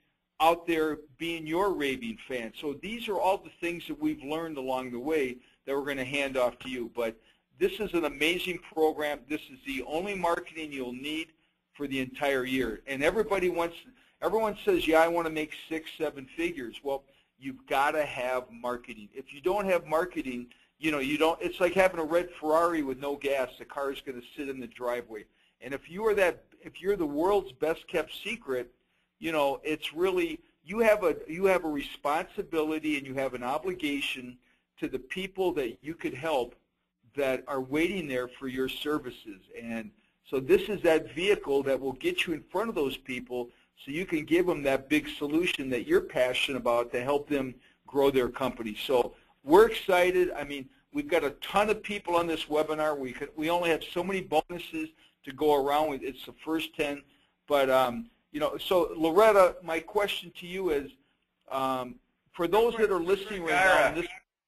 B: out there being your raving fan. So these are all the things that we've learned along the way that we're going to hand off to you. But this is an amazing program. This is the only marketing you'll need for the entire year. And everyone says, yeah, I want to make 6, 7 figures. Well, you've got to have marketing. If you don't have marketing, it's like having a red Ferrari with no gas. The car is going to sit in the driveway. And if you're the world's best kept secret, it's really, you have a responsibility and you have an obligation to the people that you could help that are waiting there for your services. And so this is that vehicle that will get you in front of those people, so you can give them that big solution that you're passionate about to help them grow their company. So we're excited. I mean, we've got a ton of people on this webinar. We only have so many bonuses to go around with. It's the first 10. But, so Loretta, my question to you is, for those that are listening right now,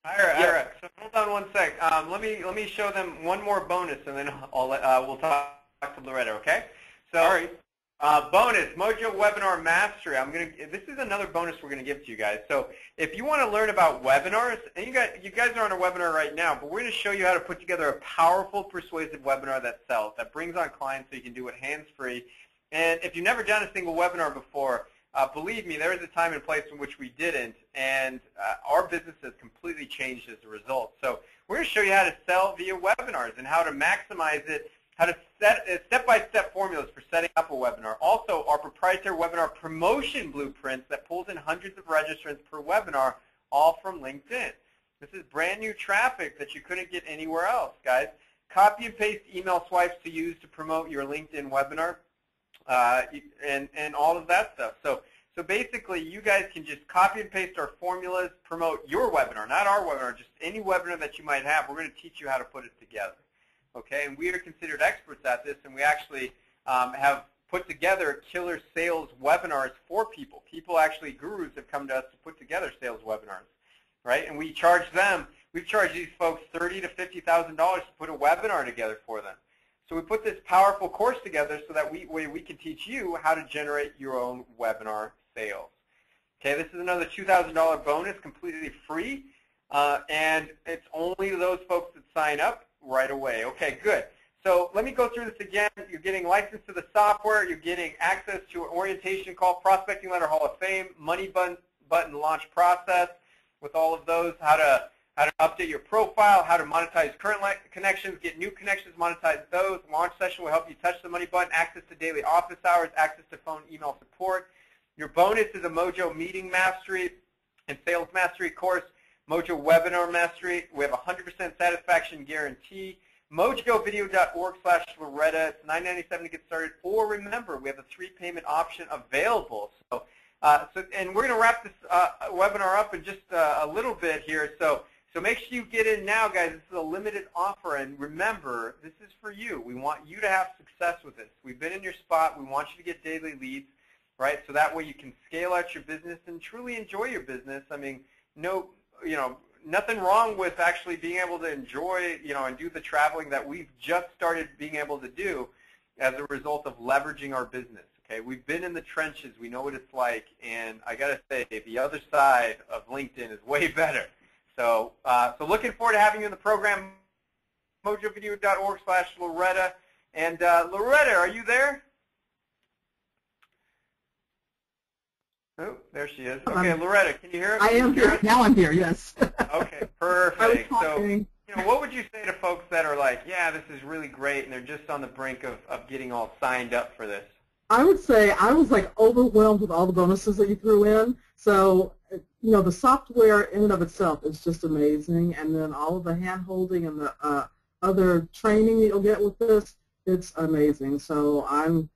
C: Ira, so hold on one sec. Let me show them one more bonus, and then we'll talk to Loretta. Okay? So, all right. Bonus, Mojo Webinar Mastery. This is another bonus we're going to give to you guys. So if you want to learn about webinars, and you guys are on a webinar right now, but we're going to show you how to put together a powerful, persuasive webinar that sells, that brings on clients so you can do it hands-free. And if you've never done a single webinar before, believe me, there is a time and place in which we didn't, and our business has completely changed as a result. So we're going to show you how to sell via webinars and how to maximize it, how to set step-by-step formulas for setting up a webinar. Also, our proprietary webinar promotion blueprints that pulls in hundreds of registrants per webinar, all from LinkedIn. This is brand new traffic that you couldn't get anywhere else, guys. Copy and paste email swipes to use to promote your LinkedIn webinar, and all of that stuff. So basically, you guys can just copy and paste our formulas, promote your webinar, not our webinar, just any webinar that you might have. We're going to teach you how to put it together. Okay, and we are considered experts at this, and we actually have put together killer sales webinars for people. People actually, gurus have come to us to put together sales webinars, right? And we charge them, we've charged these folks $30,000 to $50,000 to put a webinar together for them. So we put this powerful course together so that we can teach you how to generate your own webinar sales. Okay, this is another $2,000 bonus, completely free, and it's only those folks that sign up right away. Okay, good. So let me go through this again. You're getting license to the software. You're getting access to an orientation call, prospecting letter, Hall of Fame, money button launch process with all of those, how to update your profile, how to monetize current connections, get new connections, monetize those. Launch session will help you touch the money button, access to daily office hours, access to phone, email support. Your bonus is a Mojo Meeting Mastery and Sales Mastery course, Mojo Webinar Mastery. We have a 100% satisfaction guarantee. MojoVideo.org/Loretta. It's $9.97 to get started. Or remember, we have a 3-payment option available. So, and we're going to wrap this webinar up in just a little bit here. So make sure you get in now, guys. This is a limited offer, and remember, this is for you. We want you to have success with this. We've been in your spot. We want you to get daily leads, right? So that way you can scale out your business and truly enjoy your business. I mean, nothing wrong with actually being able to enjoy, and do the traveling that we've just started being able to do as a result of leveraging our business. Okay, we've been in the trenches. We know what it's like, and I got to say, the other side of LinkedIn is way better. So, looking forward to having you in the program. MojoVideo.org/Loretta. And Loretta, are you there? Oh, there she is. Okay, Loretta, can you hear us?
A: I am here. Now I'm here, yes.
C: Okay, perfect. So, what would you say to folks that are like, yeah, this is really great, and they're just on the brink of getting all signed up for this?
A: I would say I was like overwhelmed with all the bonuses that you threw in. So, the software in and of itself is just amazing, and then all of the hand-holding and the other training that you'll get with this, it's amazing. So I'm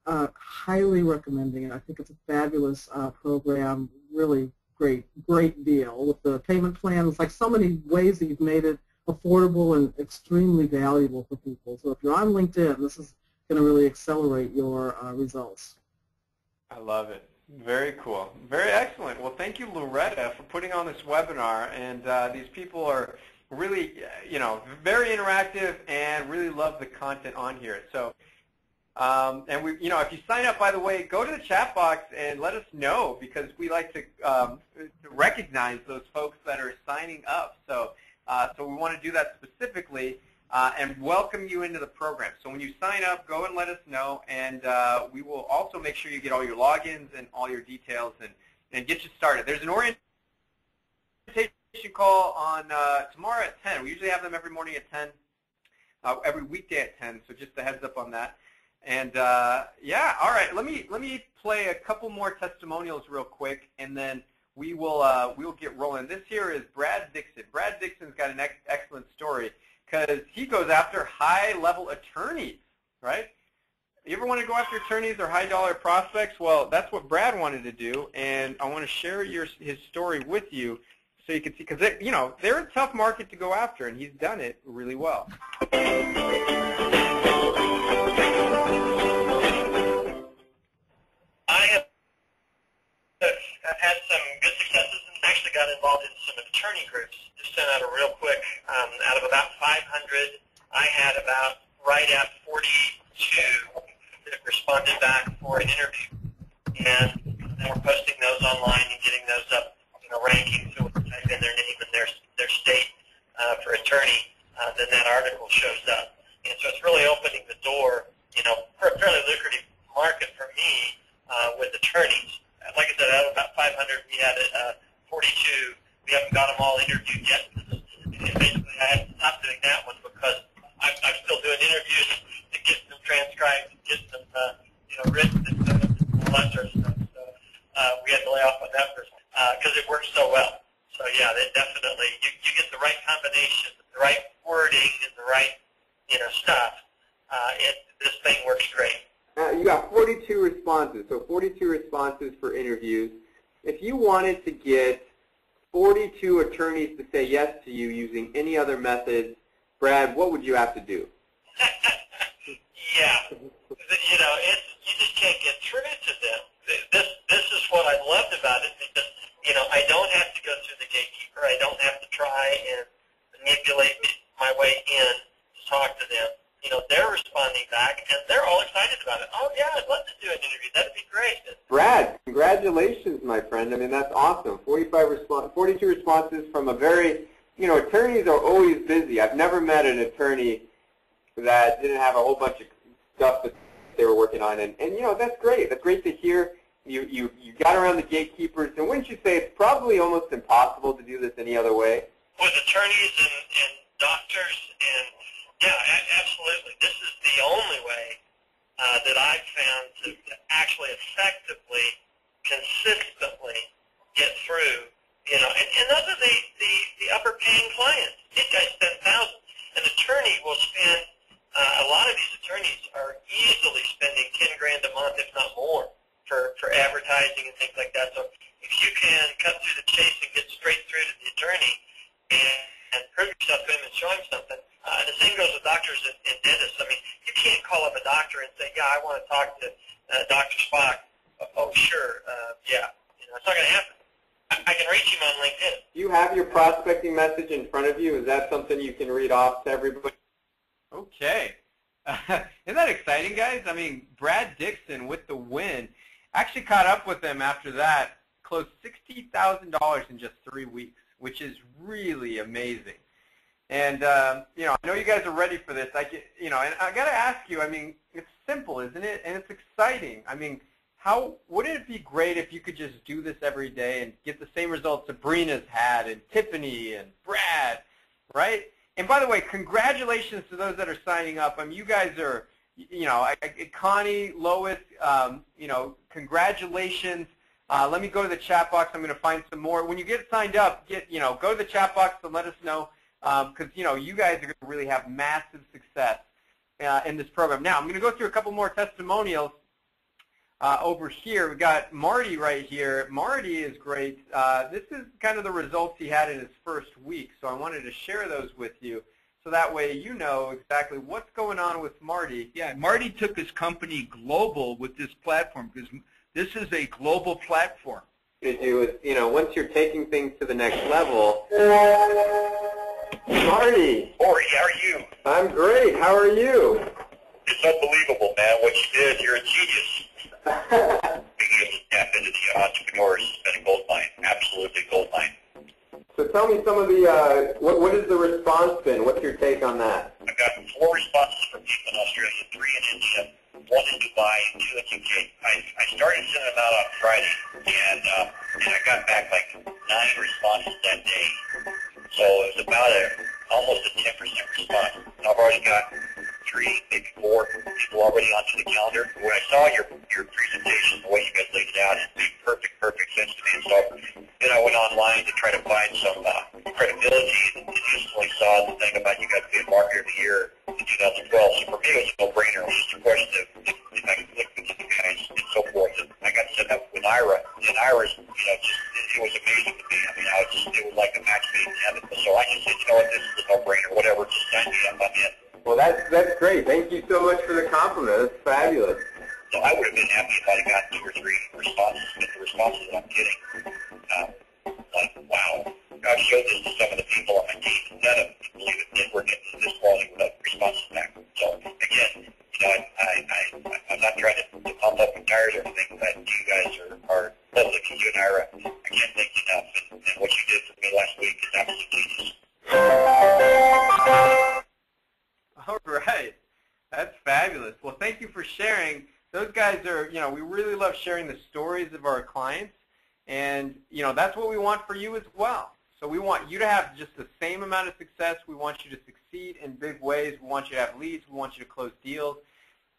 A: highly recommending it. I think it's a fabulous program, really great deal with the payment plan. It's like so many ways that you've made it affordable and extremely valuable for people. So if you're on LinkedIn, this is going to really accelerate your results.
C: I love it. Very cool. Very excellent. Well, thank you, Loretta, for putting on this webinar. And these people are really, very interactive and really love the content on here. So, and we, if you sign up, by the way, go to the chat box and let us know, because we like to recognize those folks that are signing up. So, so we want to do that specifically. And welcome you into the program. So when you sign up, go and let us know, and we will also make sure you get all your logins and all your details and get you started. There's an orientation call on tomorrow at 10. We usually have them every morning at 10, every weekday at 10, so just a heads up on that. And yeah, all right, let me play a couple more testimonials real quick, and then we'll get rolling. This here is Brad Dixon. Brad Dixon's got an excellent story, because he goes after high-level attorneys, right? You ever want to go after attorneys or high-dollar prospects? Well, that's what Brad wanted to do, and I want to share his story with you so you can see, because they're a tough market to go after, and he's done it really well.
G: I have had some good successes and actually got involved in some attorney groups. Just sent out a real quick, out of about 500, I had about right at 42 that responded back for an interview. And we're posting those online and getting those up, ranking. So when you type in their name and their state for attorney, then that article shows up. And so it's really opening the door, for a fairly lucrative market for me with attorneys. Like I said, out of about 500, we had 42. We haven't got them all interviewed yet. And basically, I had to stop doing that one because I'm still doing interviews to get them transcribed, and get them, written, and all that sort of stuff. So we had to lay off on that person because it works so well. So yeah, they definitely, you get the right combination, the right wording, and the right, stuff. This thing works great.
C: You got 42 responses, so 42 responses for interviews. If you wanted to get 42 attorneys to say yes to you using any other methods, Brad, what would you have to do?
G: Yeah, you just
C: congratulations, my friend. I mean, that's awesome. 42 responses from a very, attorneys are always busy. I've never met an attorney that didn't have a whole bunch of stuff that they were working on. And that's great. That's great to hear. You got around the gatekeepers. And wouldn't you say it's probably almost impossible to do this any other way?
G: With attorneys and doctors, and yeah, absolutely. This is the only way that I've found to actually effectively, consistently get through, and those are the upper paying clients. These guys spend thousands. An attorney will spend, a lot of these attorneys are easily spending 10 grand a month, if not more, for advertising and things like that. So if you can cut through the chase and get straight through to the attorney and prove yourself to him and show him something, the same goes with doctors and dentists. I mean, you can't call up a doctor and say, yeah, I want to talk to Dr. Spock. Oh, sure, yeah. It's not going to happen. I can reach him on LinkedIn.
C: Do you have your prospecting message in front of you? Is that something you can read off to everybody?
H: Okay. Isn't that exciting, guys? I mean, Brad Dixon with the win. Actually caught up with him after that, closed $60,000 in just 3 weeks, which is really amazing. And, I know you guys are ready for this. And I got to ask you, I mean, it's simple, isn't it? And it's exciting. I mean, wouldn't it be great if you could just do this every day and get the same results Sabrina's had and Tiffany and Brad, right? And by the way, congratulations to those that are signing up. I mean, you guys are, Connie, Lois, congratulations. Let me go to the chat box. I'm going to find some more. When you get signed up, go to the chat box and let us know because, you guys are going to really have massive success in this program. Now, I'm going to go through a couple more testimonials. Over here, we got Marty right here. Marty is great. This is kind of the results he had in his first week, so I wanted to share those with you so that way you know exactly what's going on with Marty.
B: Yeah, Marty took his company global with this platform because this is a global platform.
C: To do is, once you're taking things to the next level. Marty.
G: Ori, how are you?
C: I'm great. How are you?
G: It's unbelievable, man. What you did, you're a genius. Being able to tap into the entrepreneurs has been a gold mine, absolutely gold mine.
C: So tell me some of the, what has the response been? What's your take on that?
G: I've gotten 4 responses from people in Australia, 3 in India, 1 in Dubai, and 2 in UK. I started sending them out on Friday, and I got back like 9 responses that day. So it was about almost a 10% response. I've already got 3, maybe 4 people already onto the calendar. When I saw your presentation, the way you guys laid it out, it made perfect sense to me. And so then I went online to try to find some credibility and instantly saw the thing about you guys being Marketer of the Year in 2012. So for me, it was a no-brainer. It was just a question of if I could click with you guys and so forth. And I got set up with Ira. And Ira's, it was amazing to me. I mean, it was like a match made in heaven. So I just said, this is a no-brainer, whatever, just sign me up, I'm in.
C: Well, that's great. Thank you so much for the compliment. That's fabulous.
G: So I would have been happy if I had gotten 2 or 3 responses, but the responses that I'm getting, wow. I've showed this to some of the people on my team, and none of them believe it. They were getting this quality without responses back. So again, I'm not trying to pump up the tires or anything, but you guys are lovely. You and Ira, I can't thank you enough. And what you did for me last week is absolutely genius.
H: All right. That's fabulous. Well, thank you for sharing. Those guys are, we really love sharing the stories of our clients. And, that's what we want for you as well. So we want you to have just the same amount of success. We want you to succeed in big ways. We want you to have leads. We want you to close deals.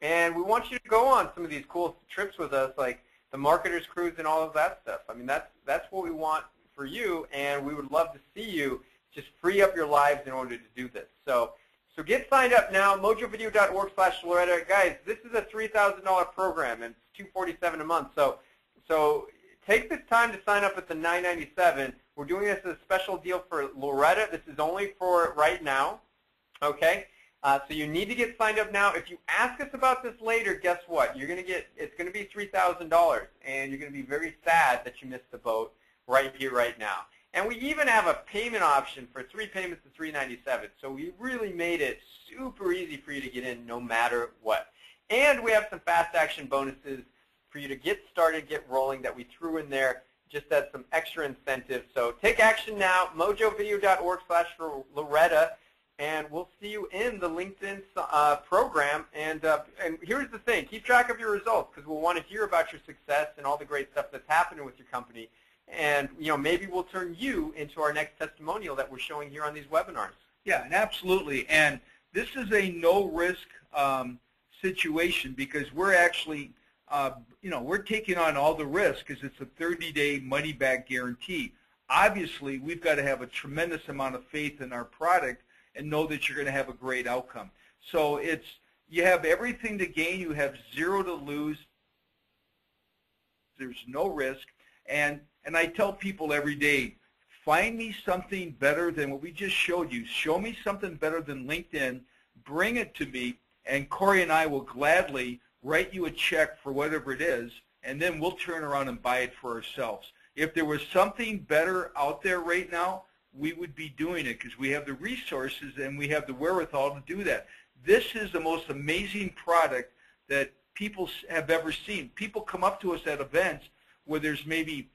H: And we want you to go on some of these cool trips with us, like the Marketers Cruise and all of that stuff. I mean, that's what we want for you. And we would love to see you just free up your lives in order to do this. So get signed up now, mojovideo.org/Loretta. Guys, this is a $3,000 program, and it's $247 a month. So take this time to sign up at the $997. We're doing this as a special deal for Loretta. This is only for right now, okay? So you need to get signed up now. If you ask us about this later, guess what? It's going to be $3,000, and you're going to be very sad that you missed the boat right here, right now. And we even have a payment option for 3 payments of $397. So we really made it super easy for you to get in no matter what. And we have some fast action bonuses for
C: for you to get started, get rolling, that we threw in there just as some extra incentive. So take action now, mojovideo.org/Loretta, and we'll see you in the LinkedIn program. And here's the thing, keep track of your results, because we'll want to hear about your success and all the great stuff that's happening with your company. And maybe we'll turn you into our next testimonial that we're showing here on these webinars.
B: Yeah, and absolutely. And this is a no-risk situation, because we're actually, we're taking on all the risk, because it's a 30-day money-back guarantee. Obviously, we've got to have a tremendous amount of faith in our product and know that you're going to have a great outcome. So you have everything to gain. You have zero to lose. There's no risk. And I tell people every day, find me something better than what we just showed you. Show me something better than LinkedIn. Bring it to me, and Corey and I will gladly write you a check for whatever it is, and then we'll turn around and buy it for ourselves. If there was something better out there right now, we would be doing it, because we have the resources and we have the wherewithal to do that. This is the most amazing product that people have ever seen. People come up to us at events where there's maybe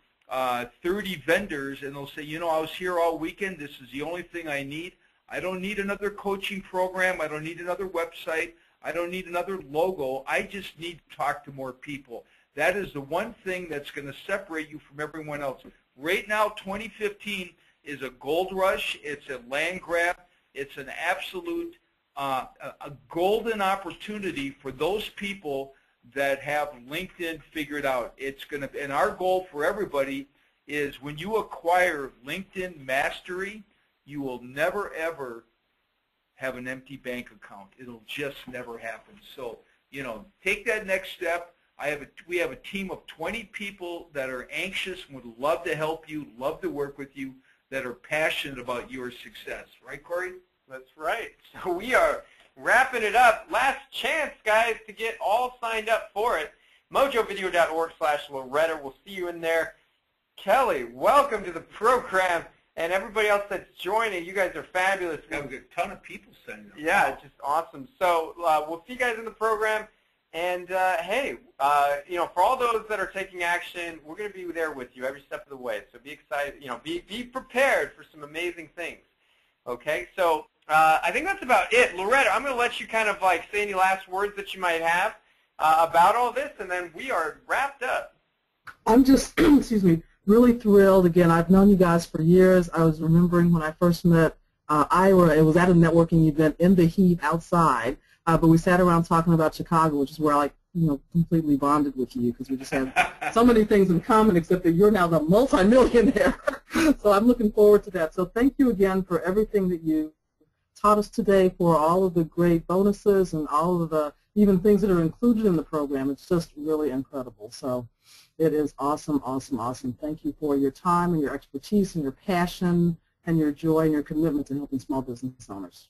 B: 30 vendors, and they'll say, I was here all weekend. This is the only thing I need. I don't need another coaching program. I don't need another website. I don't need another logo. I just need to talk to more people. That is the one thing that's going to separate you from everyone else. Right now, 2015 is a gold rush. It's a land grab. It's an absolute a golden opportunity for those people that have LinkedIn figured out. It's going to, and our goal for everybody is, when you acquire LinkedIn Mastery, you will never ever have an empty bank account. It'll just never happen. So, take that next step. We have a team of 20 people that are anxious and would love to help you, love to work with you, that are passionate about your success. Right, Corey?
C: That's right. So we are wrapping it up. Last chance, guys, to get all signed up for it. mojovideo.org/Loretta. We'll see you in there. Kelly, welcome to the program. And everybody else that's joining, you guys are fabulous.
B: We have a ton of people signed up.
C: Yeah, it's just awesome. So we'll see you guys in the program. And, hey, for all those that are taking action, we're going to be there with you every step of the way. So be excited, be prepared for some amazing things. Okay, so I think that's about it. Loretta, I'm going to let you kind of say any last words that you might have about all this, and then we are wrapped up.
A: I'm just, excuse me, really thrilled. Again, I've known you guys for years. I was remembering when I first met Ira. It was at a networking event in the heat outside, but we sat around talking about Chicago, which is where I completely bonded with you, because we just have so many things in common, except that you're now the multimillionaire. So I'm looking forward to that. So thank you again for everything that you taught us today, for all of the great bonuses and all of the even things that are included in the program. It's just really incredible. So it is awesome, awesome, awesome. Thank you for your time and your expertise and your passion and your joy and your commitment to helping small business owners.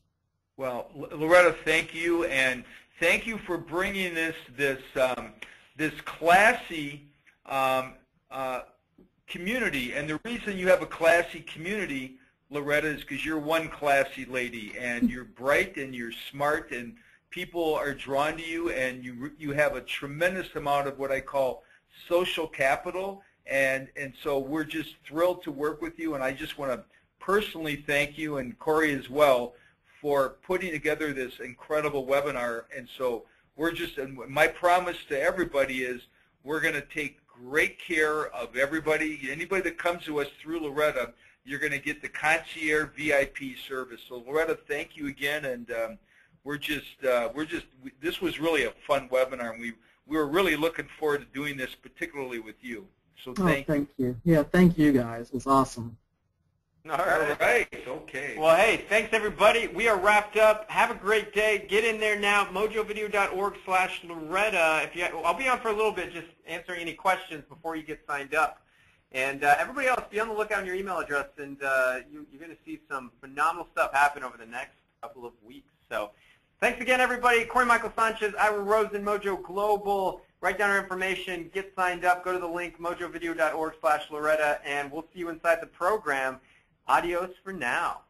B: Well, Loretta, thank you, and thank you for bringing this classy community. And the reason you have a classy community, Loretta, is because you're one classy lady, and you're bright and you're smart, and people are drawn to you, and you have a tremendous amount of what I call social capital, and so we're just thrilled to work with you. And I just want to personally thank you, and Corey as well, for putting together this incredible webinar. And so and my promise to everybody is, we're going to take great care of everybody. Anybody that comes to us through Loretta, you're going to get the concierge VIP service. So Loretta, thank you again, and this was really a fun webinar, and we were really looking forward to doing this, particularly with you. So thank
A: you. Yeah, thank you guys. It was awesome.
C: All right.
B: Okay.
C: Well, hey, thanks everybody. We are wrapped up. Have a great day. Get in there now. mojovideo.org/Loretta. I'll be on for a little bit, just answering any questions before you get signed up. And everybody else, be on the lookout on your email address, and you're going to see some phenomenal stuff happen over the next couple of weeks. So thanks again, everybody. Corey Michael Sanchez, Ira Rosen, Mojo Global. Write down our information. Get signed up. Go to the link, mojovideo.org/Loretta, and we'll see you inside the program. Adios for now.